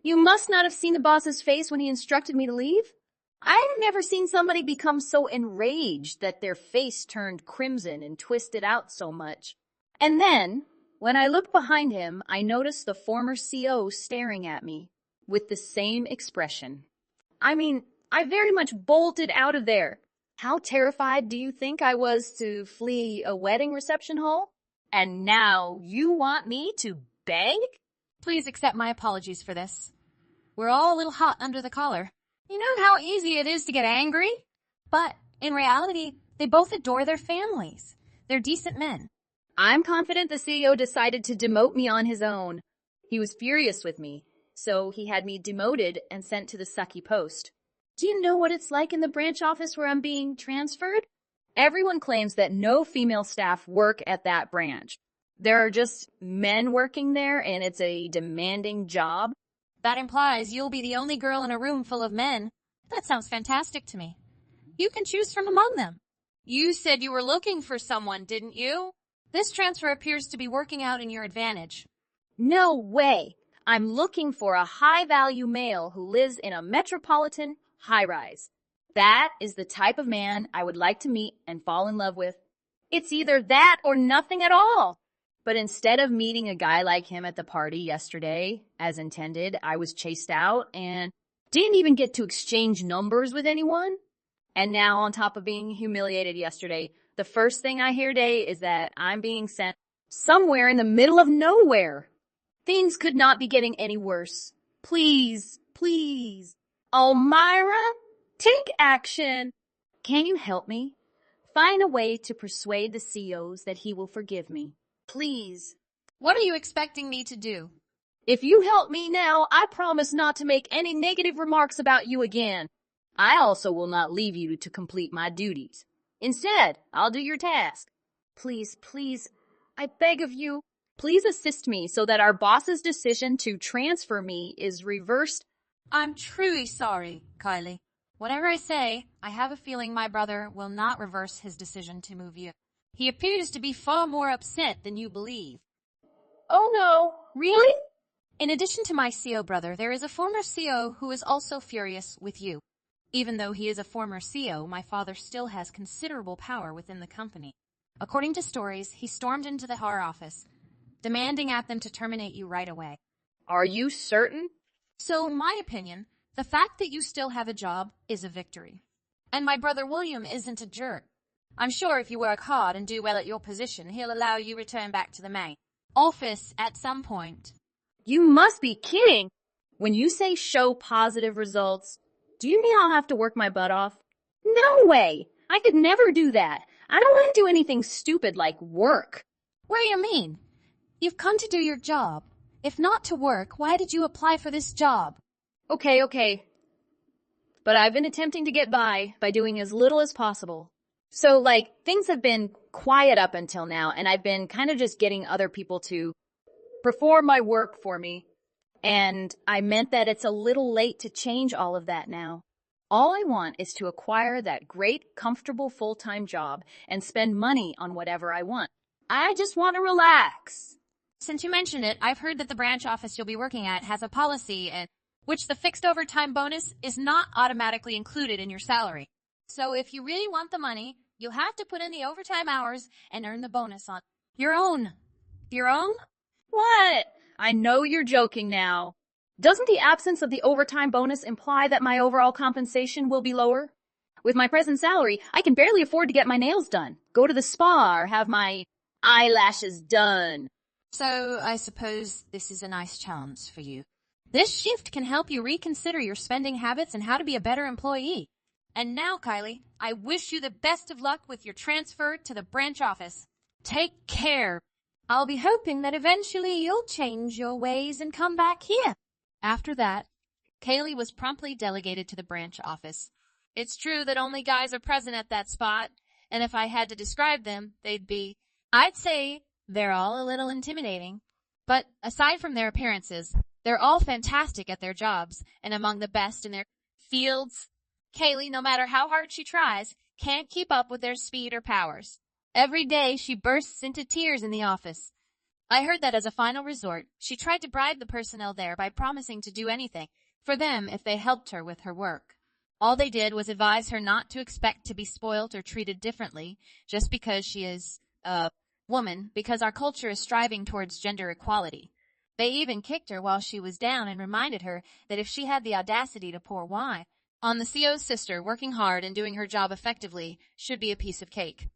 [SPEAKER 10] You must not have seen the boss's face when he instructed me to leave. I've never seen somebody become so enraged that their face turned crimson and twisted out so much. And then, when I looked behind him, I noticed the former CO staring at me with the same expression. I mean, I very much bolted out of there. How terrified do you think I was to flee a wedding reception hall? And now you want me to beg?
[SPEAKER 9] Please accept my apologies for this. We're all a little hot under the collar. You know how easy it is to get angry? But in reality, they both adore their families. They're decent men.
[SPEAKER 10] I'm confident the CEO decided to demote me on his own. He was furious with me, so he had me demoted and sent to the sucky post. Do you know what it's like in the branch office where I'm being transferred? Everyone claims that no female staff work at that branch. There are just men working there, and it's a demanding job.
[SPEAKER 9] That implies you'll be the only girl in a room full of men. That sounds fantastic to me. You can choose from among them. You said you were looking for someone, didn't you? This transfer appears to be working out in your advantage.
[SPEAKER 10] No way. I'm looking for a high-value male who lives in a metropolitan high-rise. That is the type of man I would like to meet and fall in love with. It's either that or nothing at all. But instead of meeting a guy like him at the party yesterday, as intended, I was chased out and didn't even get to exchange numbers with anyone. And now, on top of being humiliated yesterday, the first thing I hear today is that I'm being sent somewhere in the middle of nowhere. Things could not be getting any worse. Please, please. Elmira, take action. Can you help me? Find a way to persuade the CEOs that he will forgive me. Please.
[SPEAKER 9] What are you expecting me to do?
[SPEAKER 10] If you help me now, I promise not to make any negative remarks about you again. I also will not leave you to complete my duties. Instead, I'll do your task. Please, please, I beg of you, please assist me so that our boss's decision to transfer me is reversed.
[SPEAKER 9] I'm truly sorry, Kylie. Whatever I say, I have a feeling my brother will not reverse his decision to move you. He appears to be far more upset than you believe.
[SPEAKER 10] Oh no, really?
[SPEAKER 9] In addition to my CO brother, there is a former CO who is also furious with you. Even though he is a former CO, my father still has considerable power within the company. According to stories, he stormed into the HR office, demanding at them to terminate you right away.
[SPEAKER 10] Are you certain?
[SPEAKER 9] So, in my opinion, the fact that you still have a job is a victory. And my brother William isn't a jerk. I'm sure if you work hard and do well at your position, he'll allow you return back to the main office at some point.
[SPEAKER 10] You must be kidding. When you say show positive results, do you mean I'll have to work my butt off? No way. I could never do that. I don't want to do anything stupid like work.
[SPEAKER 9] What do you mean? You've come to do your job. If not to work, why did you apply for this job?
[SPEAKER 10] Okay. But I've been attempting to get by doing as little as possible. So, things have been quiet up until now, and I've been kind of just getting other people to perform my work for me. And I meant that it's a little late to change all of that now. All I want is to acquire that great, comfortable full-time job and spend money on whatever I want. I just want to relax.
[SPEAKER 9] Since you mentioned it, I've heard that the branch office you'll be working at has a policy in which the fixed overtime bonus is not automatically included in your salary. So if you really want the money, you'll have to put in the overtime hours and earn the bonus on your own. Your own?
[SPEAKER 10] What? I know you're joking now. Doesn't the absence of the overtime bonus imply that my overall compensation will be lower? With my present salary, I can barely afford to get my nails done, go to the spa, or have my eyelashes done.
[SPEAKER 4] So I suppose this is a nice chance for you. This shift can help you reconsider your spending habits and how to be a better employee. And now, Kylie, I wish you the best of luck with your transfer to the branch office. Take care. I'll be hoping that eventually you'll change your ways and come back here. After that, Kaylee was promptly delegated to the branch office. It's true that only guys are present at that spot, and if I had to describe them, I'd say they're all a little intimidating. But aside from their appearances, they're all fantastic at their jobs and among the best in their fields. Kaylee, no matter how hard she tries, can't keep up with their speed or powers. Every day she bursts into tears in the office. I heard that as a final resort, she tried to bribe the personnel there by promising to do anything for them if they helped her with her work. All they did was advise her not to expect to be spoilt or treated differently just because she is a woman, because our culture is striving towards gender equality. They even kicked her while she was down and reminded her that if she had the audacity to pour wine on the CO's sister, working hard and doing her job effectively should be a piece of cake.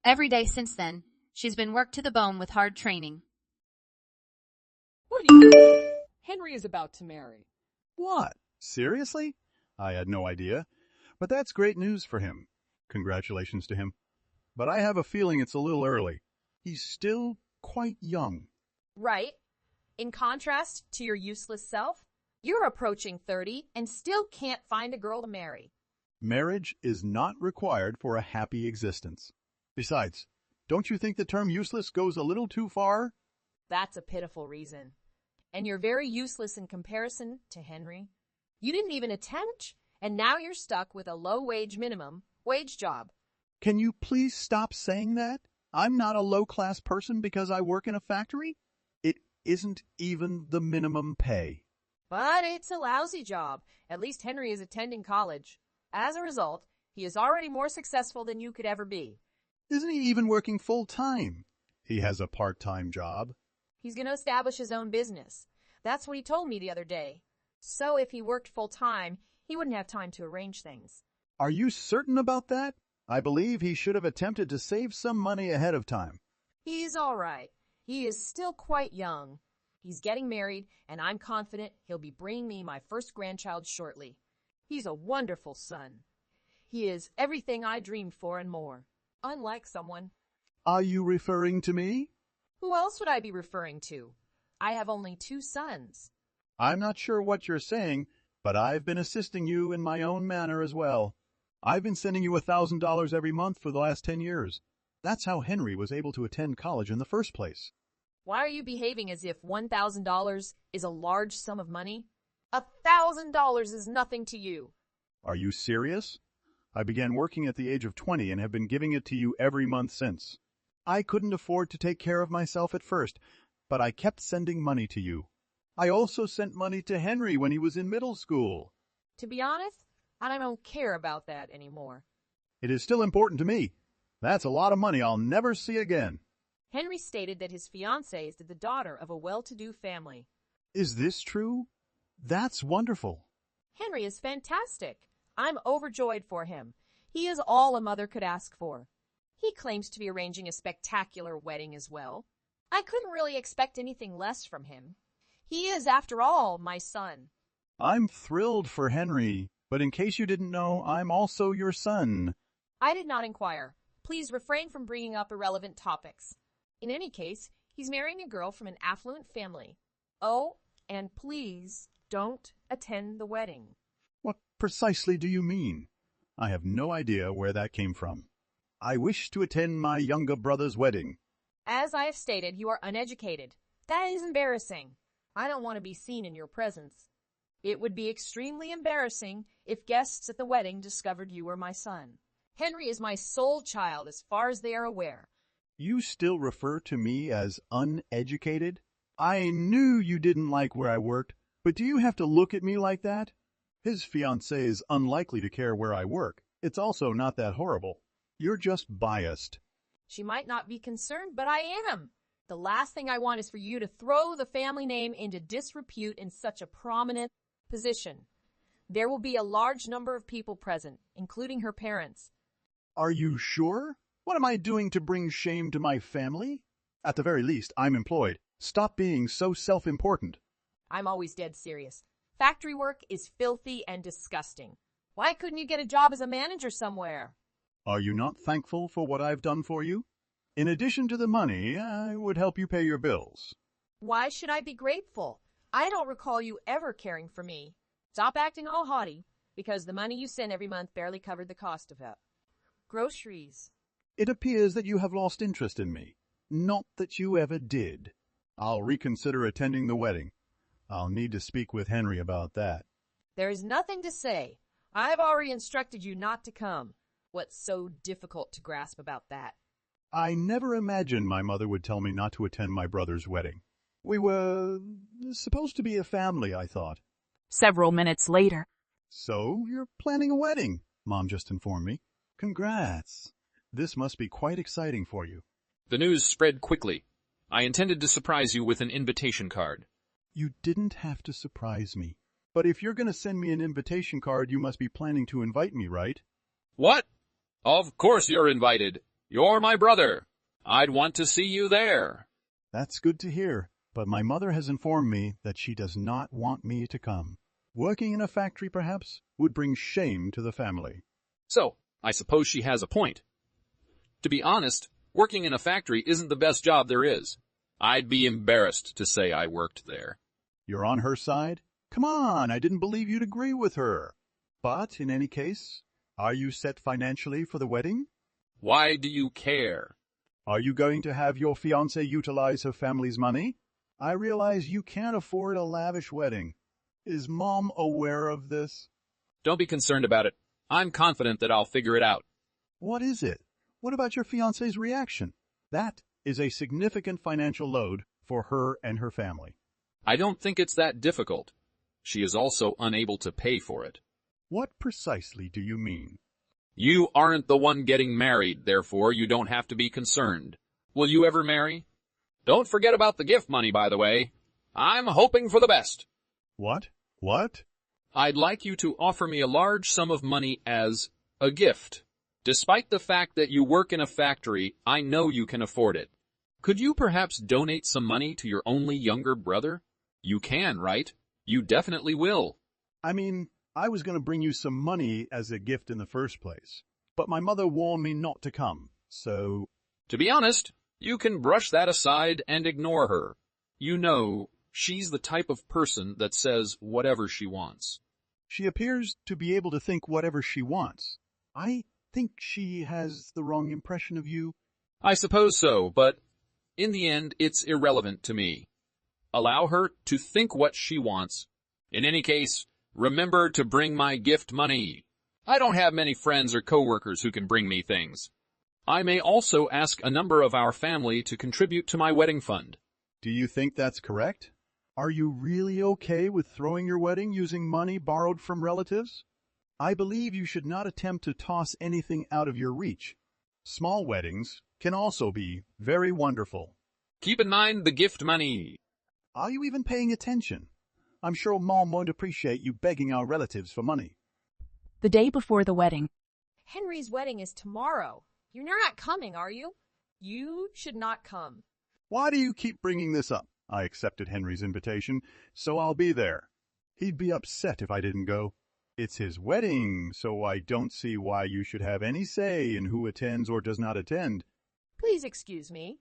[SPEAKER 4] Every day since then, she's been worked to the bone with hard training.
[SPEAKER 11] What do you mean? Henry is about to marry.
[SPEAKER 8] What? Seriously? I had no idea. But that's great news for him. Congratulations to him. But I have a feeling it's a little early. He's still quite young.
[SPEAKER 12] Right. In contrast to your useless self, you're approaching 30 and still can't find a girl to marry.
[SPEAKER 8] Marriage is not required for a happy existence. Besides, don't you think the term useless goes a little too far?
[SPEAKER 12] That's a pitiful reason. And you're very useless in comparison to Henry. You didn't even attempt, and now you're stuck with a low-wage minimum wage job.
[SPEAKER 8] Can you please stop saying that? I'm not a low-class person because I work in a factory. It isn't even the minimum pay.
[SPEAKER 12] But it's a lousy job. At least Henry is attending college. As a result, he is already more successful than you could ever be.
[SPEAKER 8] Isn't he even working full-time? He has a part-time job.
[SPEAKER 12] He's going to establish his own business. That's what he told me the other day. So if he worked full-time, he wouldn't have time to arrange things.
[SPEAKER 8] Are you certain about that? I believe he should have attempted to save some money ahead of time.
[SPEAKER 12] He's all right. He is still quite young. He's getting married, and I'm confident he'll be bringing me my first grandchild shortly. He's a wonderful son. He is everything I dreamed for and more. Unlike someone.
[SPEAKER 8] Are you referring to me?
[SPEAKER 12] Who else would I be referring to? I have only 2 sons.
[SPEAKER 8] I'm not sure what you're saying, but I've been assisting you in my own manner as well. I've been sending you $1,000 every month for the last 10 years. That's how Henry was able to attend college in the first place.
[SPEAKER 12] Why are you behaving as if $1,000 is a large sum of money? $1,000 is nothing to you.
[SPEAKER 8] Are you serious? I began working at the age of 20 and have been giving it to you every month since. I couldn't afford to take care of myself at first, but I kept sending money to you. I also sent money to Henry when he was in middle school.
[SPEAKER 12] To be honest, I don't care about that anymore.
[SPEAKER 8] It is still important to me. That's a lot of money I'll never see again.
[SPEAKER 12] Henry stated that his fiancée is the daughter of a well-to-do family.
[SPEAKER 8] Is this true? That's wonderful.
[SPEAKER 12] Henry is fantastic. I'm overjoyed for him. He is all a mother could ask for. He claims to be arranging a spectacular wedding as well. I couldn't really expect anything less from him. He is, after all, my son.
[SPEAKER 8] I'm thrilled for Henry, but in case you didn't know, I'm also your son.
[SPEAKER 12] I did not inquire. Please refrain from bringing up irrelevant topics. In any case, he's marrying a girl from an affluent family. Oh, and please don't attend the wedding.
[SPEAKER 8] What precisely do you mean? I have no idea where that came from. I wish to attend my younger brother's wedding.
[SPEAKER 12] As I have stated, you are uneducated. That is embarrassing. I don't want to be seen in your presence. It would be extremely embarrassing if guests at the wedding discovered you were my son. Henry is my sole child as far as they are aware.
[SPEAKER 8] You still refer to me as uneducated? I knew you didn't like where I worked, but do you have to look at me like that? His fiancée is unlikely to care where I work. It's also not that horrible. You're just biased.
[SPEAKER 12] She might not be concerned, but I am. The last thing I want is for you to throw the family name into disrepute in such a prominent position. There will be a large number of people present, including her parents.
[SPEAKER 8] Are you sure? What am I doing to bring shame to my family? At the very least, I'm employed. Stop being so self-important.
[SPEAKER 12] I'm always dead serious. Factory work is filthy and disgusting. Why couldn't you get a job as a manager somewhere?
[SPEAKER 8] Are you not thankful for what I've done for you? In addition to the money, I would help you pay your bills.
[SPEAKER 12] Why should I be grateful? I don't recall you ever caring for me. Stop acting all haughty, because the money you send every month barely covered the cost of it. Groceries.
[SPEAKER 8] It appears that you have lost interest in me. Not that you ever did. I'll reconsider attending the wedding. I'll need to speak with Henry about that.
[SPEAKER 12] There is nothing to say. I've already instructed you not to come. What's so difficult to grasp about that?
[SPEAKER 8] I never imagined my mother would tell me not to attend my brother's wedding. We were supposed to be a family, I thought.
[SPEAKER 13] Several minutes later.
[SPEAKER 8] So, you're planning a wedding, Mom just informed me. Congrats. This must be quite exciting for you.
[SPEAKER 14] The news spread quickly. I intended to surprise you with an invitation card.
[SPEAKER 8] You didn't have to surprise me. But if you're going to send me an invitation card, you must be planning to invite me, right?
[SPEAKER 14] What? Of course you're invited. You're my brother. I'd want to see you there.
[SPEAKER 8] That's good to hear, but my mother has informed me that she does not want me to come. Working in a factory, perhaps, would bring shame to the family.
[SPEAKER 14] So, I suppose she has a point. To be honest, working in a factory isn't the best job there is. I'd be embarrassed to say I worked there.
[SPEAKER 8] You're on her side? Come on, I didn't believe you'd agree with her. But, in any case, are you set financially for the wedding?
[SPEAKER 14] Why do you care?
[SPEAKER 8] Are you going to have your fiancée utilize her family's money? I realize you can't afford a lavish wedding. Is Mom aware of this?
[SPEAKER 14] Don't be concerned about it. I'm confident that I'll figure it out.
[SPEAKER 8] What is it? What about your fiancé's reaction? That is a significant financial load for her and her family.
[SPEAKER 14] I don't think it's that difficult. She is also unable to pay for it.
[SPEAKER 8] What precisely do you mean?
[SPEAKER 14] You aren't the one getting married, therefore you don't have to be concerned. Will you ever marry? Don't forget about the gift money, by the way. I'm hoping for the best.
[SPEAKER 8] What? What?
[SPEAKER 14] I'd like you to offer me a large sum of money as a gift. Despite the fact that you work in a factory, I know you can afford it. Could you perhaps donate some money to your only younger brother? You can, right? You definitely will.
[SPEAKER 8] I mean, I was going to bring you some money as a gift in the first place, but my mother warned me not to come, so...
[SPEAKER 14] To be honest, you can brush that aside and ignore her. You know, she's the type of person that says whatever she wants.
[SPEAKER 8] She appears to be able to think whatever she wants. I think she has the wrong impression of you.
[SPEAKER 14] I suppose so, but in the end, it's irrelevant to me. Allow her to think what she wants. In any case, remember to bring my gift money. I don't have many friends or coworkers who can bring me things. I may also ask a number of our family to contribute to my wedding fund.
[SPEAKER 8] Do you think that's correct? Are you really okay with throwing your wedding using money borrowed from relatives? I believe you should not attempt to toss anything out of your reach. Small weddings can also be very wonderful.
[SPEAKER 14] Keep in mind the gift money.
[SPEAKER 8] Are you even paying attention? I'm sure Mom won't appreciate you begging our relatives for money.
[SPEAKER 13] The day before the wedding.
[SPEAKER 12] Henry's wedding is tomorrow. You're not coming, are you? You should not come.
[SPEAKER 8] Why do you keep bringing this up? I accepted Henry's invitation, so I'll be there. He'd be upset if I didn't go. It's his wedding, so I don't see why you should have any say in who attends or does not attend.
[SPEAKER 12] Please excuse me.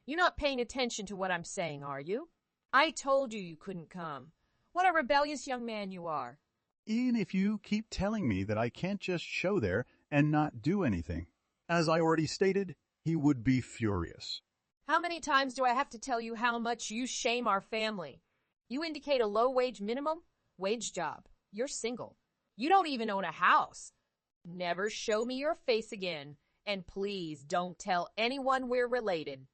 [SPEAKER 12] You're not paying attention to what I'm saying, are you? I told you couldn't come. What a rebellious young man you are.
[SPEAKER 8] Even if you keep telling me that I can't just show there and not do anything. As I already stated, he would be furious.
[SPEAKER 12] How many times do I have to tell you how much you shame our family? You indicate a low-wage minimum wage job. You're single. You don't even own a house. Never show me your face again, and please don't tell anyone we're related.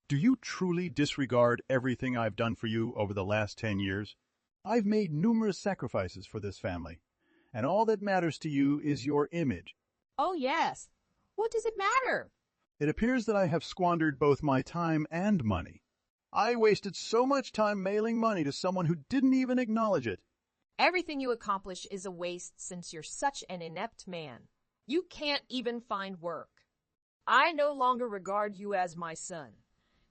[SPEAKER 8] Do you truly disregard everything I've done for you over the last 10 years? I've made numerous sacrifices for this family, and all that matters to you is your image.
[SPEAKER 12] Oh, yes. What does it matter?
[SPEAKER 8] It appears that I have squandered both my time and money. I wasted so much time mailing money to someone who didn't even acknowledge it.
[SPEAKER 12] Everything you accomplish is a waste since you're such an inept man. You can't even find work. I no longer regard you as my son.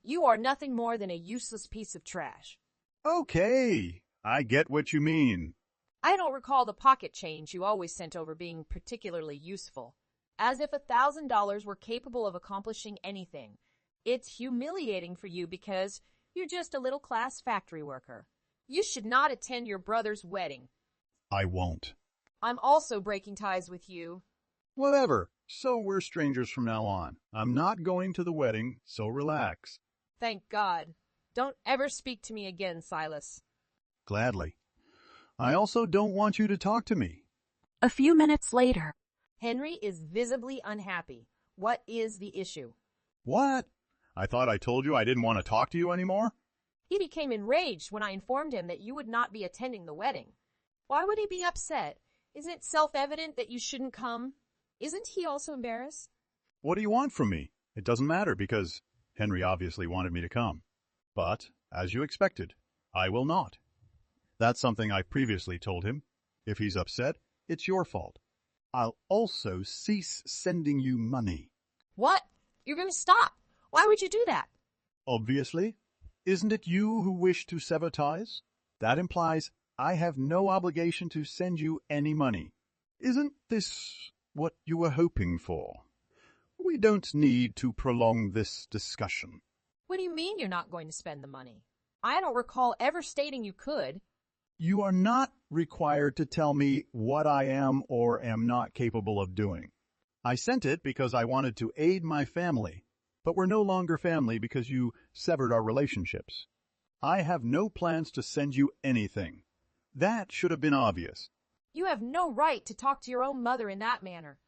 [SPEAKER 12] You are nothing more than a useless piece of trash.
[SPEAKER 8] Okay, I get what you mean.
[SPEAKER 12] I don't recall the pocket change you always sent over being particularly useful. As if $1,000 were capable of accomplishing anything. It's humiliating for you because you're just a little class factory worker. You should not attend your brother's wedding.
[SPEAKER 8] I won't.
[SPEAKER 12] I'm also breaking ties with you.
[SPEAKER 8] Whatever. So we're strangers from now on. I'm not going to the wedding, so relax.
[SPEAKER 12] Thank God. Don't ever speak to me again, Silas.
[SPEAKER 8] Gladly. I also don't want you to talk to me.
[SPEAKER 13] A few minutes later.
[SPEAKER 12] Henry is visibly unhappy. What is the issue?
[SPEAKER 8] What? I thought I told you I didn't want to talk to you anymore?
[SPEAKER 12] He became enraged when I informed him that you would not be attending the wedding. Why would he be upset? Isn't it self-evident that you shouldn't come? Isn't he also embarrassed?
[SPEAKER 8] What do you want from me? It doesn't matter because Henry obviously wanted me to come. But, as you expected, I will not. That's something I previously told him. If he's upset, it's your fault. I'll also cease sending you money.
[SPEAKER 12] What? You're going to stop. Why would you do that?
[SPEAKER 8] Obviously. Isn't it you who wish to sever ties? That implies I have no obligation to send you any money. Isn't this what you were hoping for? We don't need to prolong this discussion.
[SPEAKER 12] What do you mean you're not going to spend the money? I don't recall ever stating you could.
[SPEAKER 8] You are not required to tell me what I am or am not capable of doing. I sent it because I wanted to aid my family, but we're no longer family because you severed our relationships. I have no plans to send you anything. That should have been obvious.
[SPEAKER 12] You have no right to talk to your own mother in that manner.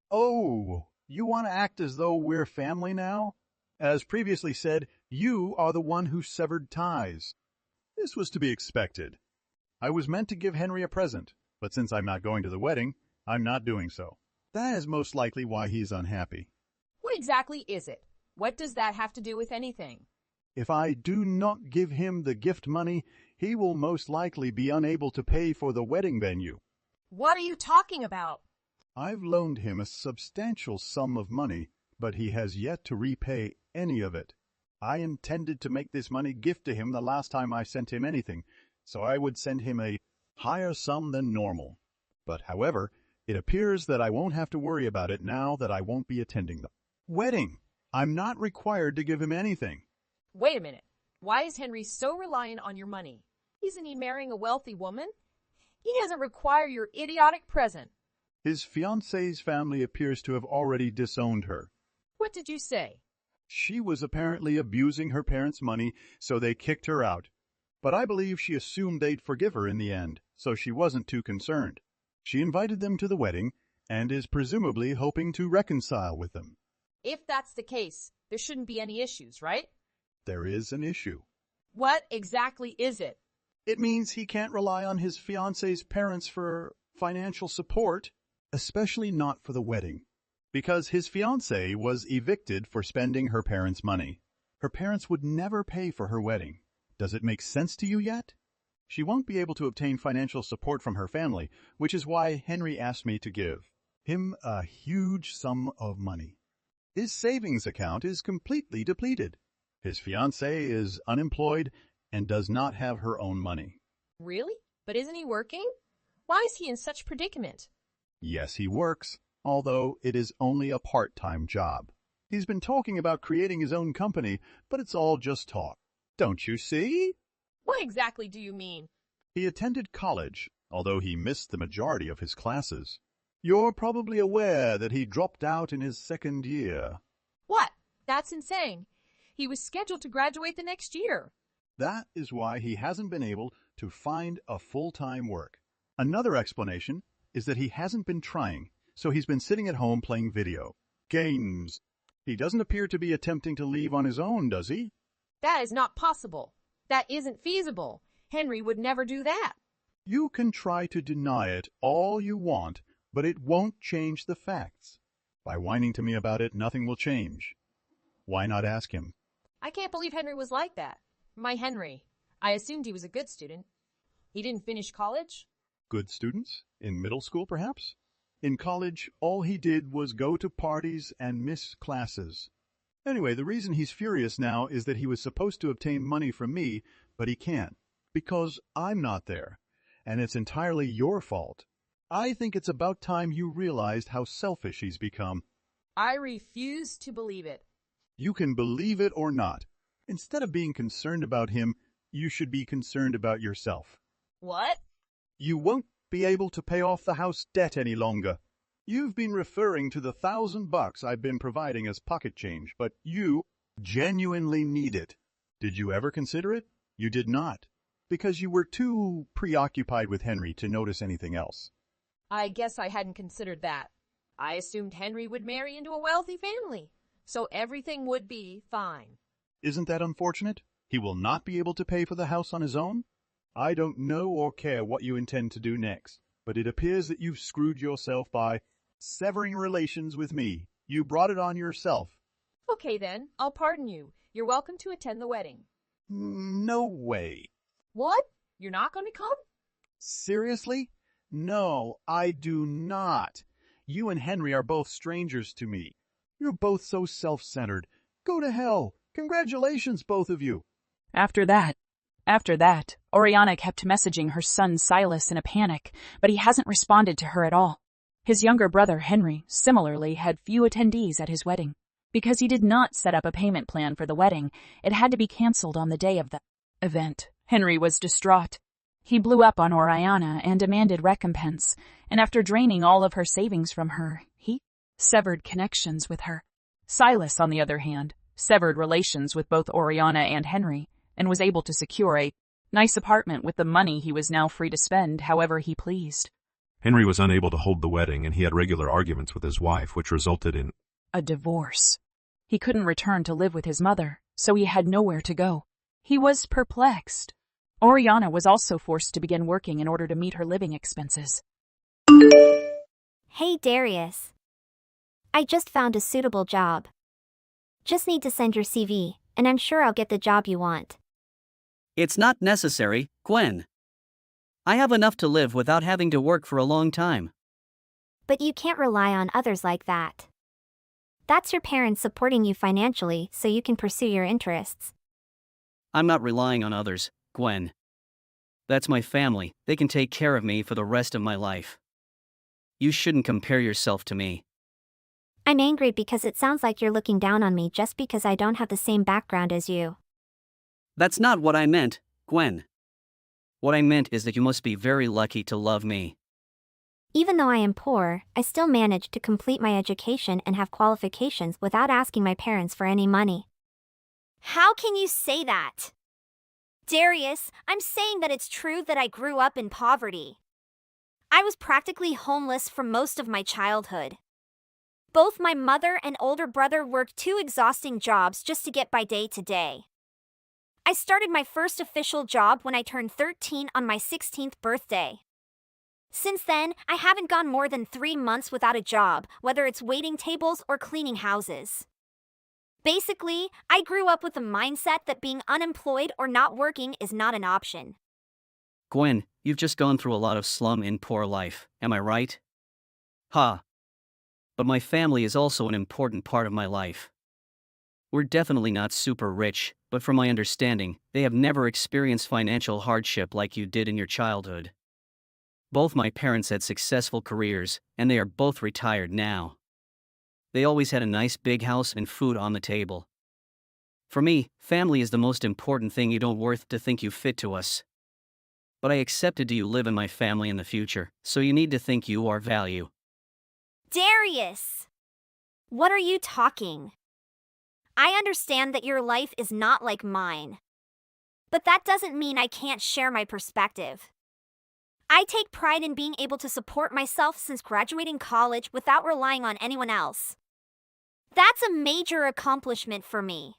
[SPEAKER 8] Oh, you want to act as though we're family now? As previously said, you are the one who severed ties. This was to be expected. I was meant to give Henry a present, but since I'm not going to the wedding, I'm not doing so. That is most likely why he's unhappy.
[SPEAKER 12] What exactly is it? What does that have to do with anything?
[SPEAKER 8] If I do not give him the gift money, he will most likely be unable to pay for the wedding venue.
[SPEAKER 12] What are you talking about?
[SPEAKER 8] I've loaned him a substantial sum of money, but he has yet to repay any of it. I intended to make this money gift to him the last time I sent him anything, so I would send him a higher sum than normal. But however, it appears that I won't have to worry about it now that I won't be attending the wedding. I'm not required to give him anything.
[SPEAKER 12] Wait a minute. Why is Henry so reliant on your money? Isn't he marrying a wealthy woman? He doesn't require your idiotic present.
[SPEAKER 8] His fiancée's family appears to have already disowned her.
[SPEAKER 12] What did you say?
[SPEAKER 8] She was apparently abusing her parents' money, so they kicked her out. But I believe she assumed they'd forgive her in the end, so she wasn't too concerned. She invited them to the wedding and is presumably hoping to reconcile with them.
[SPEAKER 12] If that's the case, there shouldn't be any issues, right?
[SPEAKER 8] There is an issue.
[SPEAKER 12] What exactly is it?
[SPEAKER 8] It means he can't rely on his fiancée's parents for financial support, especially not for the wedding, because his fiancée was evicted for spending her parents' money. Her parents would never pay for her wedding. Does it make sense to you yet? She won't be able to obtain financial support from her family, which is why Henry asked me to give him a huge sum of money. His savings account is completely depleted. His fiancée is unemployed and does not have her own money.
[SPEAKER 12] Really? But isn't he working? Why is he in such predicament?
[SPEAKER 8] Yes, he works, although it is only a part-time job. He's been talking about creating his own company, but it's all just talk. Don't you see?
[SPEAKER 12] What exactly do you mean?
[SPEAKER 8] He attended college, although he missed the majority of his classes. You're probably aware that he dropped out in his second year.
[SPEAKER 12] What? That's insane. He was scheduled to graduate the next year.
[SPEAKER 8] That is why he hasn't been able to find a full-time work. Another explanation is that he hasn't been trying, so he's been sitting at home playing video games. He doesn't appear to be attempting to leave on his own, does he?
[SPEAKER 12] That is not possible. That isn't feasible. Henry would never do that.
[SPEAKER 8] You can try to deny it all you want, but it won't change the facts. By whining to me about it, nothing will change. Why not ask him?
[SPEAKER 12] I can't believe Henry was like that. My Henry. I assumed he was a good student. He didn't finish college?
[SPEAKER 8] Good students? In middle school, perhaps? In college, all he did was go to parties and miss classes. Anyway, the reason he's furious now is that he was supposed to obtain money from me, but he can't, because I'm not there, and it's entirely your fault. I think it's about time you realized how selfish he's become.
[SPEAKER 12] I refuse to believe it.
[SPEAKER 8] You can believe it or not. Instead of being concerned about him, you should be concerned about yourself.
[SPEAKER 12] What?
[SPEAKER 8] You won't be able to pay off the house debt any longer. You've been referring to the $1,000 I've been providing as pocket change, but you genuinely need it. Did you ever consider it? You did not, because you were too preoccupied with Henry to notice anything else.
[SPEAKER 12] I guess I hadn't considered that. I assumed Henry would marry into a wealthy family, so everything would be fine.
[SPEAKER 8] Isn't that unfortunate? He will not be able to pay for the house on his own? I don't know or care what you intend to do next, but it appears that you've screwed yourself by severing relations with me. You brought it on yourself.
[SPEAKER 12] Okay then, I'll pardon you. You're welcome to attend the wedding.
[SPEAKER 8] No way.
[SPEAKER 12] What? You're not going to come?
[SPEAKER 8] Seriously? No, I do not. You and Henry are both strangers to me. You're both so self-centered. Go to hell. Congratulations, both of you.
[SPEAKER 13] After that, Oriana kept messaging her son Silas in a panic, but he hasn't responded to her at all. His younger brother, Henry, similarly had few attendees at his wedding. Because he did not set up a payment plan for the wedding, it had to be canceled on the day of the event. Henry was distraught. He blew up on Oriana and demanded recompense, and after draining all of her savings from her, he severed connections with her. Silas, on the other hand, severed relations with both Oriana and Henry, and was able to secure a nice apartment with the money he was now free to spend however he pleased.
[SPEAKER 15] Henry was unable to hold the wedding, and he had regular arguments with his wife, which resulted in
[SPEAKER 13] a divorce. He couldn't return to live with his mother, so he had nowhere to go. He was perplexed. Oriana was also forced to begin working in order to meet her living expenses.
[SPEAKER 16] Hey Darius. I just found a suitable job. Just need to send your CV, and I'm sure I'll get the job you want.
[SPEAKER 17] It's not necessary, Gwen. I have enough to live without having to work for a long time.
[SPEAKER 16] But you can't rely on others like that. That's your parents supporting you financially so you can pursue your interests.
[SPEAKER 17] I'm not relying on others, Gwen. That's my family. They can take care of me for the rest of my life. You shouldn't compare yourself to me.
[SPEAKER 16] I'm angry because it sounds like you're looking down on me just because I don't have the same background as you.
[SPEAKER 17] That's not what I meant, Gwen. What I meant is that you must be very lucky to love me.
[SPEAKER 16] Even though I am poor, I still managed to complete my education and have qualifications without asking my parents for any money. How can you say that? Darius, I'm saying that it's true that I grew up in poverty. I was practically homeless for most of my childhood. Both my mother and older brother worked 2 exhausting jobs just to get by day to day. I started my first official job when I turned 13 on my 16th birthday. Since then, I haven't gone more than 3 months without a job, whether it's waiting tables or cleaning houses. Basically, I grew up with the mindset that being unemployed or not working is not an option.
[SPEAKER 17] Gwen, you've just gone through a lot of slum in poor life, am I right? Ha. But my family is also an important part of my life. We're definitely not super rich, but from my understanding, they have never experienced financial hardship like you did in your childhood. Both my parents had successful careers, and they are both retired now. They always had a nice big house and food on the table. For me, family is the most important thing. You don't worth to think you fit to us. But I accepted you live in my family in the future, so you need to think you are value.
[SPEAKER 16] Darius! What are you talking? I understand that your life is not like mine. But that doesn't mean I can't share my perspective. I take pride in being able to support myself since graduating college without relying on anyone else. That's a major accomplishment for me.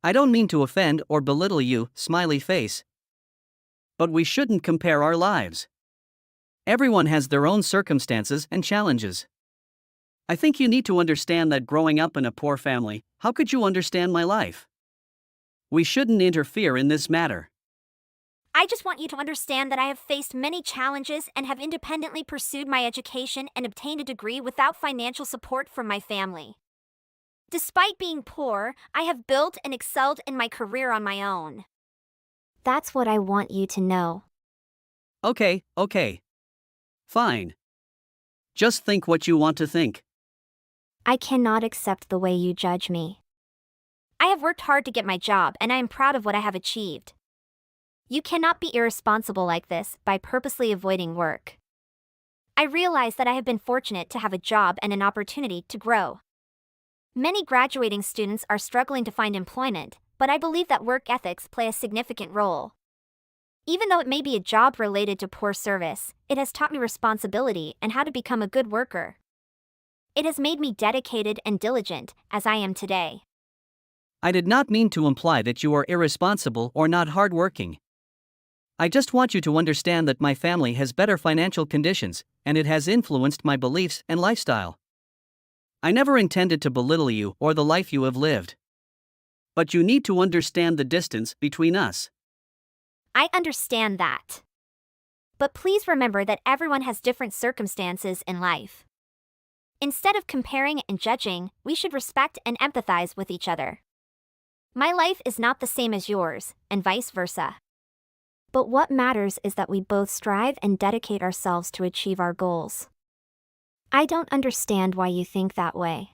[SPEAKER 17] I don't mean to offend or belittle you, smiley face. But we shouldn't compare our lives. Everyone has their own circumstances and challenges. I think you need to understand that growing up in a poor family, how could you understand my life? We shouldn't interfere in this matter.
[SPEAKER 16] I just want you to understand that I have faced many challenges and have independently pursued my education and obtained a degree without financial support from my family. Despite being poor, I have built and excelled in my career on my own. That's what I want you to know.
[SPEAKER 17] Okay. Fine. Just think what you want to think.
[SPEAKER 16] I cannot accept the way you judge me. I have worked hard to get my job, and I am proud of what I have achieved. You cannot be irresponsible like this by purposely avoiding work. I realize that I have been fortunate to have a job and an opportunity to grow. Many graduating students are struggling to find employment, but I believe that work ethics play a significant role. Even though it may be a job related to poor service, it has taught me responsibility and how to become a good worker. It has made me dedicated and diligent, as I am today.
[SPEAKER 17] I did not mean to imply that you are irresponsible or not hardworking. I just want you to understand that my family has better financial conditions, and it has influenced my beliefs and lifestyle. I never intended to belittle you or the life you have lived. But you need to understand the distance between us.
[SPEAKER 16] I understand that. But please remember that everyone has different circumstances in life. Instead of comparing and judging, we should respect and empathize with each other. My life is not the same as yours, and vice versa. But what matters is that we both strive and dedicate ourselves to achieve our goals. I don't understand why you think that way.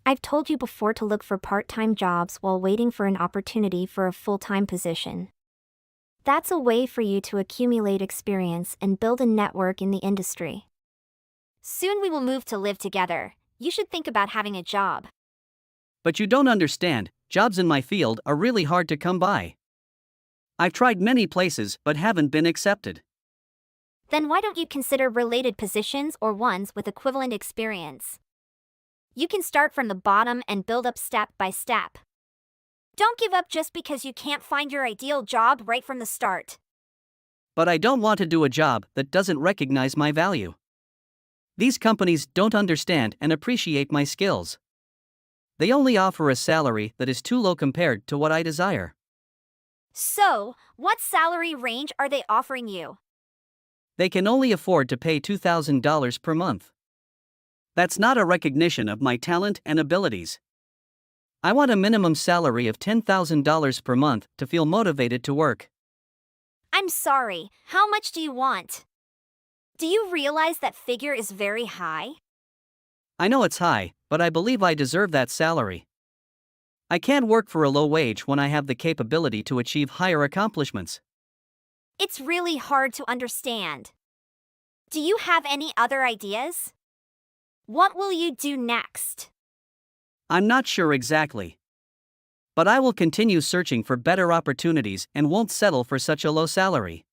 [SPEAKER 16] I've told you before to look for part-time jobs while waiting for an opportunity for a full-time position. That's a way for you to accumulate experience and build a network in the industry. Soon we will move to live together. You should think about having a job.
[SPEAKER 17] But you don't understand, jobs in my field are really hard to come by. I've tried many places but haven't been accepted.
[SPEAKER 16] Then why don't you consider related positions or ones with equivalent experience? You can start from the bottom and build up step by step. Don't give up just because you can't find your ideal job right from the start.
[SPEAKER 17] But I don't want to do a job that doesn't recognize my value. These companies don't understand and appreciate my skills. They only offer a salary that is too low compared to what I desire.
[SPEAKER 16] So, what salary range are they offering you?
[SPEAKER 17] They can only afford to pay $2,000 per month. That's not a recognition of my talent and abilities. I want a minimum salary of $10,000 per month to feel motivated to work.
[SPEAKER 16] I'm sorry, how much do you want? Do you realize that figure is very high?
[SPEAKER 17] I know it's high, but I believe I deserve that salary. I can't work for a low wage when I have the capability to achieve higher accomplishments.
[SPEAKER 16] It's really hard to understand. Do you have any other ideas? What will you do next?
[SPEAKER 17] I'm not sure exactly. But I will continue searching for better opportunities and won't settle for such a low salary.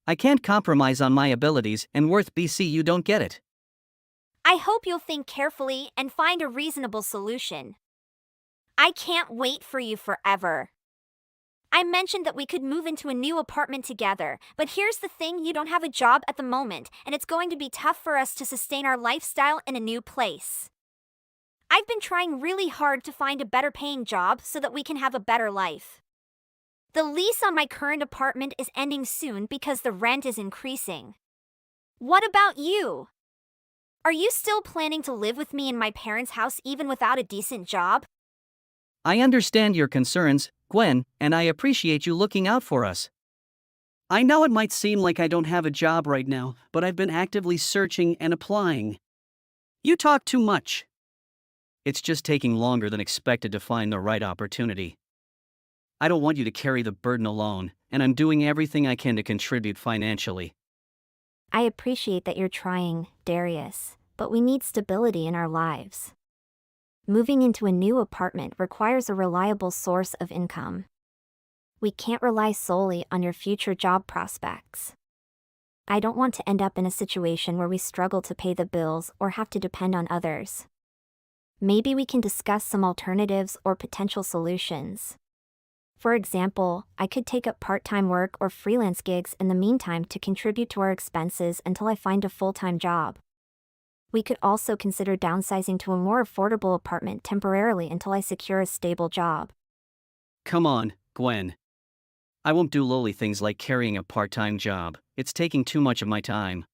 [SPEAKER 17] I can't compromise on my abilities and worth. BC, you don't get it.
[SPEAKER 16] I hope you'll think carefully and find a reasonable solution. I can't wait for you forever. I mentioned that we could move into a new apartment together, but here's the thing, you don't have a job at the moment, and it's going to be tough for us to sustain our lifestyle in a new place. I've been trying really hard to find a better paying job so that we can have a better life. The lease on my current apartment is ending soon because the rent is increasing. What about you? Are you still planning to live with me in my parents' house even without a decent job?
[SPEAKER 17] I understand your concerns, Gwen, and I appreciate you looking out for us. I know it might seem like I don't have a job right now, but I've been actively searching and applying. You talk too much. It's just taking longer than expected to find the right opportunity. I don't want you to carry the burden alone, and I'm doing everything I can to contribute financially.
[SPEAKER 16] I appreciate that you're trying, Darius, but we need stability in our lives. Moving into a new apartment requires a reliable source of income. We can't rely solely on your future job prospects. I don't want to end up in a situation where we struggle to pay the bills or have to depend on others. Maybe we can discuss some alternatives or potential solutions. For example, I could take up part-time work or freelance gigs in the meantime to contribute to our expenses until I find a full-time job. We could also consider downsizing to a more affordable apartment temporarily until I secure a stable job.
[SPEAKER 17] Come on, Gwen. I won't do lowly things like carrying a part-time job. It's taking too much of my time.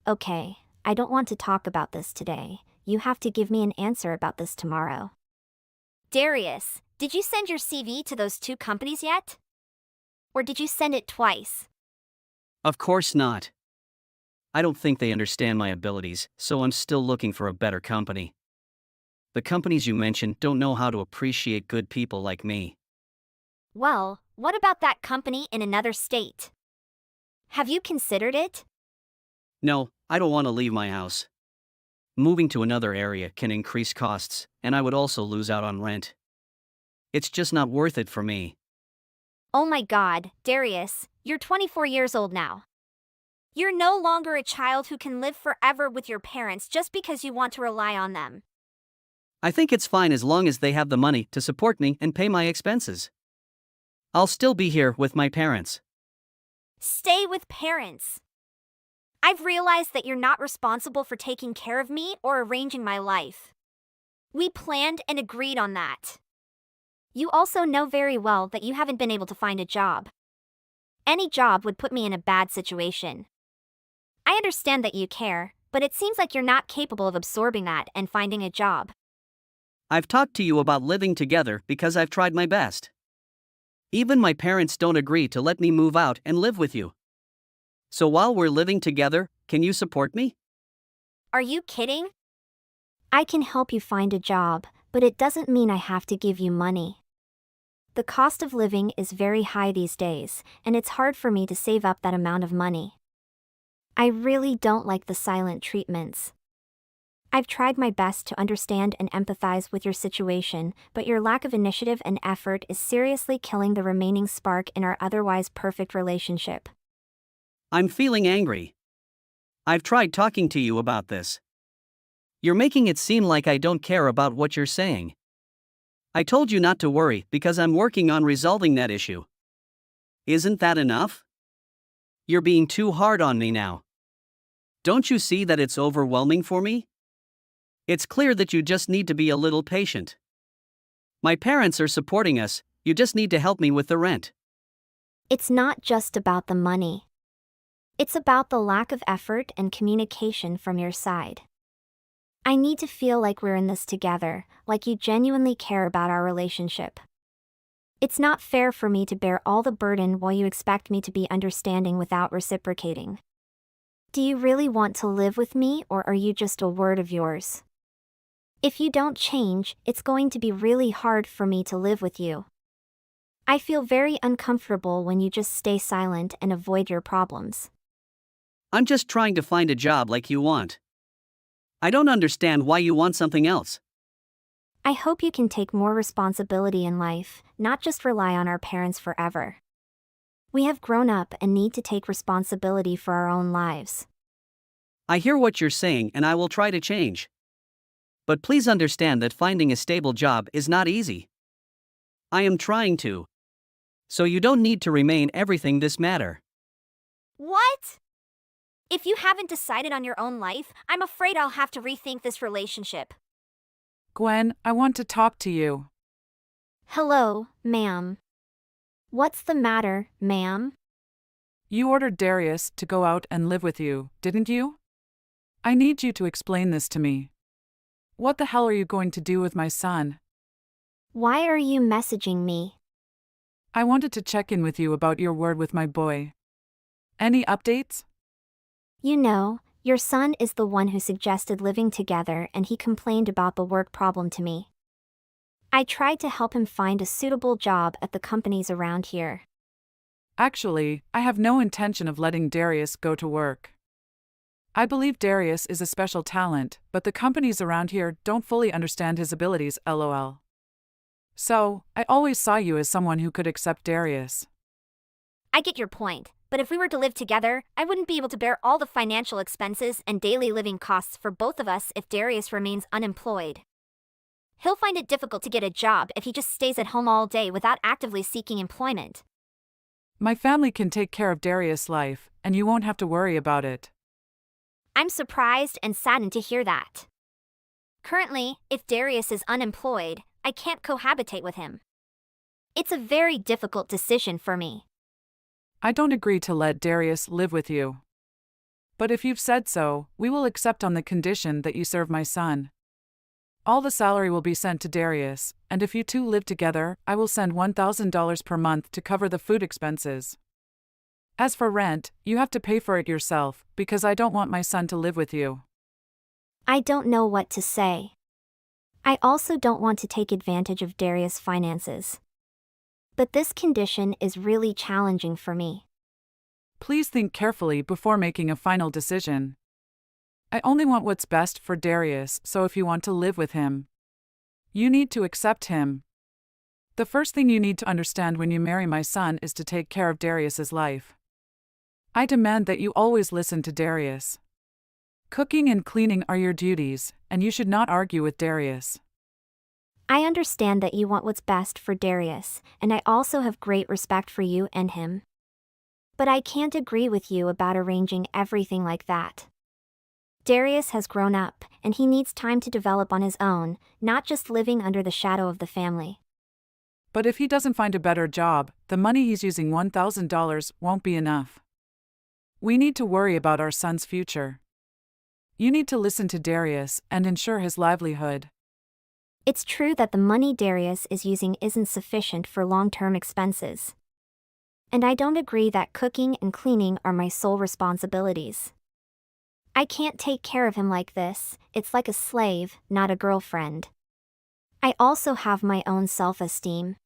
[SPEAKER 16] Okay, I don't want to talk about this today. You have to give me an answer about this tomorrow. Darius, did you send your CV to those 2 companies yet? Or did you send it twice?
[SPEAKER 17] Of course not. I don't think they understand my abilities, so I'm still looking for a better company. The companies you mentioned don't know how to appreciate good people like me.
[SPEAKER 16] Well, what about that company in another state? Have you considered it?
[SPEAKER 17] No, I don't want to leave my house. Moving to another area can increase costs, and I would also lose out on rent. It's just not worth it for me.
[SPEAKER 16] Oh my God, Darius, you're 24 years old now. You're no longer a child who can live forever with your parents just because you want to rely on them.
[SPEAKER 17] I think it's fine as long as they have the money to support me and pay my expenses. I'll still be here with my parents.
[SPEAKER 16] Stay with parents. I've realized that you're not responsible for taking care of me or arranging my life. We planned and agreed on that. You also know very well that you haven't been able to find a job. Any job would put me in a bad situation. I understand that you care, but it seems like you're not capable of absorbing that and finding a job.
[SPEAKER 17] I've talked to you about living together because I've tried my best. Even my parents don't agree to let me move out and live with you. So while we're living together, can you support me?
[SPEAKER 16] Are you kidding? I can help you find a job, but it doesn't mean I have to give you money. The cost of living is very high these days, and it's hard for me to save up that amount of money. I really don't like the silent treatments. I've tried my best to understand and empathize with your situation, but your lack of initiative and effort is seriously killing the remaining spark in our otherwise perfect relationship.
[SPEAKER 17] I'm feeling angry. I've tried talking to you about this. You're making it seem like I don't care about what you're saying. I told you not to worry because I'm working on resolving that issue. Isn't that enough? You're being too hard on me now. Don't you see that it's overwhelming for me? It's clear that you just need to be a little patient. My parents are supporting us, you just need to help me with the rent.
[SPEAKER 16] It's not just about the money. It's about the lack of effort and communication from your side. I need to feel like we're in this together, like you genuinely care about our relationship. It's not fair for me to bear all the burden while you expect me to be understanding without reciprocating. Do you really want to live with me, or are you just a word of yours? If you don't change, it's going to be really hard for me to live with you. I feel very uncomfortable when you just stay silent and avoid your problems.
[SPEAKER 17] I'm just trying to find a job like you want. I don't understand why you want something else.
[SPEAKER 16] I hope you can take more responsibility in life, not just rely on our parents forever. We have grown up and need to take responsibility for our own lives.
[SPEAKER 17] I hear what you're saying and I will try to change. But please understand that finding a stable job is not easy. I am trying to. So you don't need to remain everything this matter.
[SPEAKER 16] What? If you haven't decided on your own life, I'm afraid I'll have to rethink this relationship.
[SPEAKER 13] Gwen, I want to talk to you.
[SPEAKER 16] Hello, ma'am. What's the matter, ma'am?
[SPEAKER 13] You ordered Darius to go out and live with you, didn't you? I need you to explain this to me. What the hell are you going to do with my son?
[SPEAKER 16] Why are you messaging me?
[SPEAKER 13] I wanted to check in with you about your word with my boy. Any updates?
[SPEAKER 16] You know, your son is the one who suggested living together and he complained about the work problem to me. I tried to help him find a suitable job at the companies around here.
[SPEAKER 13] Actually, I have no intention of letting Darius go to work. I believe Darius is a special talent, but the companies around here don't fully understand his abilities, lol. So, I always saw you as someone who could accept Darius.
[SPEAKER 16] I get your point, but if we were to live together, I wouldn't be able to bear all the financial expenses and daily living costs for both of us if Darius remains unemployed. He'll find it difficult to get a job if he just stays at home all day without actively seeking employment.
[SPEAKER 13] My family can take care of Darius' life, and you won't have to worry about it.
[SPEAKER 16] I'm surprised and saddened to hear that. Currently, if Darius is unemployed, I can't cohabitate with him. It's a very difficult decision for me.
[SPEAKER 13] I don't agree to let Darius live with you. But if you've said so, we will accept on the condition that you serve my son. All the salary will be sent to Darius, and if you two live together, I will send $1,000 per month to cover the food expenses. As for rent, you have to pay for it yourself, because I don't want my son to live with you.
[SPEAKER 16] I don't know what to say. I also don't want to take advantage of Darius' finances. But this condition is really challenging for me.
[SPEAKER 13] Please think carefully before making a final decision. I only want what's best for Darius, so if you want to live with him, you need to accept him. The first thing you need to understand when you marry my son is to take care of Darius's life. I demand that you always listen to Darius. Cooking and cleaning are your duties, and you should not argue with Darius.
[SPEAKER 16] I understand that you want what's best for Darius, and I also have great respect for you and him. But I can't agree with you about arranging everything like that. Darius has grown up, and he needs time to develop on his own, not just living under the shadow of the family.
[SPEAKER 13] But if he doesn't find a better job, the money he's using, $1,000, won't be enough. We need to worry about our son's future. You need to listen to Darius and ensure his livelihood.
[SPEAKER 16] It's true that the money Darius is using isn't sufficient for long-term expenses. And I don't agree that cooking and cleaning are my sole responsibilities. I can't take care of him like this. It's like a slave, not a girlfriend. I also have my own self-esteem.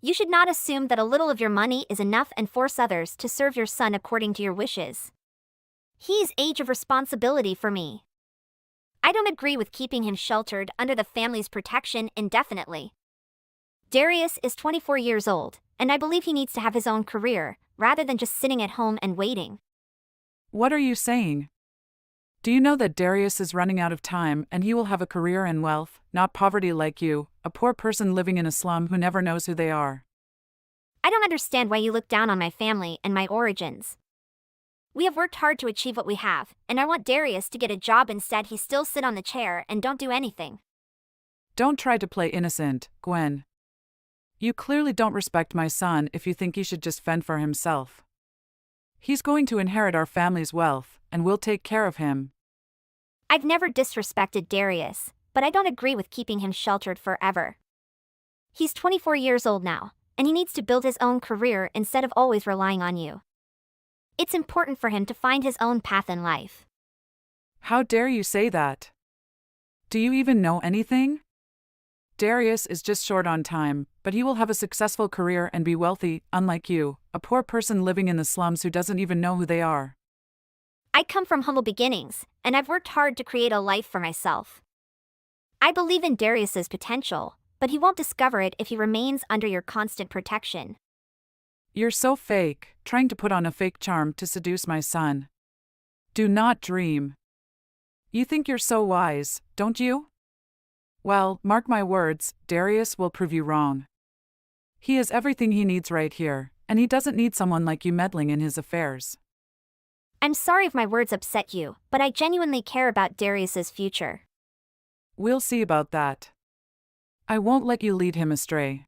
[SPEAKER 16] You should not assume that a little of your money is enough and force others to serve your son according to your wishes. He's age of responsibility for me. I don't agree with keeping him sheltered under the family's protection indefinitely. Darius is 24 years old, and I believe he needs to have his own career, rather than just sitting at home and waiting.
[SPEAKER 13] What are you saying? Do you know that Darius is running out of time and he will have a career and wealth, not poverty like you, a poor person living in a slum who never knows who they are?
[SPEAKER 16] I don't understand why you look down on my family and my origins. We have worked hard to achieve what we have, and I want Darius to get a job. Instead, he still sit on the chair and don't do anything.
[SPEAKER 13] Don't try to play innocent, Gwen. You clearly don't respect my son if you think he should just fend for himself. He's going to inherit our family's wealth, and we'll take care of him.
[SPEAKER 16] I've never disrespected Darius, but I don't agree with keeping him sheltered forever. He's 24 years old now, and he needs to build his own career instead of always relying on you. It's important for him to find his own path in life.
[SPEAKER 13] How dare you say that? Do you even know anything? Darius is just short on time, but he will have a successful career and be wealthy, unlike you, a poor person living in the slums who doesn't even know who they are.
[SPEAKER 16] I come from humble beginnings, and I've worked hard to create a life for myself. I believe in Darius's potential, but he won't discover it if he remains under your constant protection.
[SPEAKER 13] You're so fake, trying to put on a fake charm to seduce my son. Do not dream. You think you're so wise, don't you? Well, mark my words, Darius will prove you wrong. He has everything he needs right here, and he doesn't need someone like you meddling in his affairs.
[SPEAKER 16] I'm sorry if my words upset you, but I genuinely care about Darius's future.
[SPEAKER 13] We'll see about that. I won't let you lead him astray.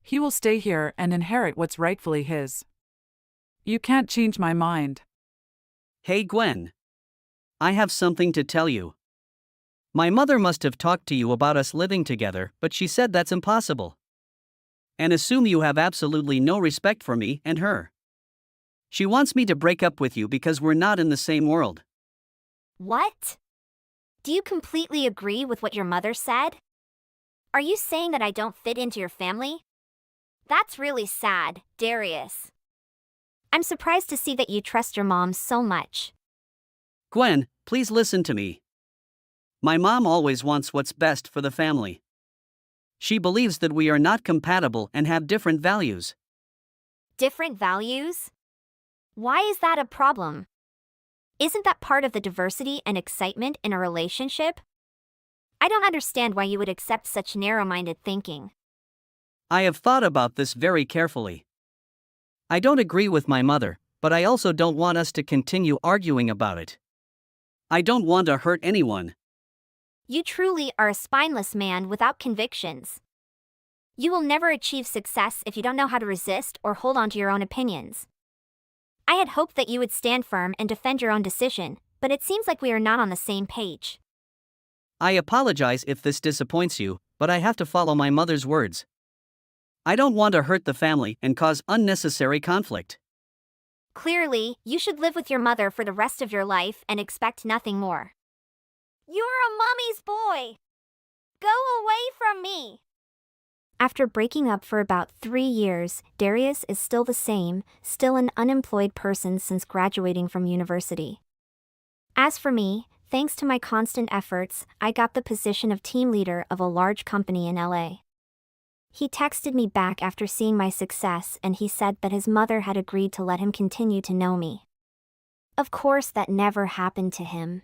[SPEAKER 13] He will stay here and inherit what's rightfully his. You can't change my mind.
[SPEAKER 17] Hey Gwen. I have something to tell you. My mother must have talked to you about us living together, but she said that's impossible. And assume you have absolutely no respect for me and her. She wants me to break up with you because we're not in the same world.
[SPEAKER 16] What? Do you completely agree with what your mother said? Are you saying that I don't fit into your family? That's really sad, Darius. I'm surprised to see that you trust your mom so much.
[SPEAKER 17] Gwen, please listen to me. My mom always wants what's best for the family. She believes that we are not compatible and have different values.
[SPEAKER 16] Different values? Why is that a problem? Isn't that part of the diversity and excitement in a relationship? I don't understand why you would accept such narrow-minded thinking.
[SPEAKER 17] I have thought about this very carefully. I don't agree with my mother, but I also don't want us to continue arguing about it. I don't want to hurt anyone.
[SPEAKER 16] You truly are a spineless man without convictions. You will never achieve success if you don't know how to resist or hold on to your own opinions. I had hoped that you would stand firm and defend your own decision, but it seems like we are not on the same page.
[SPEAKER 17] I apologize if this disappoints you, but I have to follow my mother's words. I don't want to hurt the family and cause unnecessary conflict.
[SPEAKER 16] Clearly, you should live with your mother for the rest of your life and expect nothing more. You're a mommy's boy. Go away from me. After breaking up for about 3 years, Darius is still the same, still an unemployed person since graduating from university. As for me, thanks to my constant efforts, I got the position of team leader of a large company in LA. He texted me back after seeing my success and he said that his mother had agreed to let him continue to know me. Of course that never happened to him.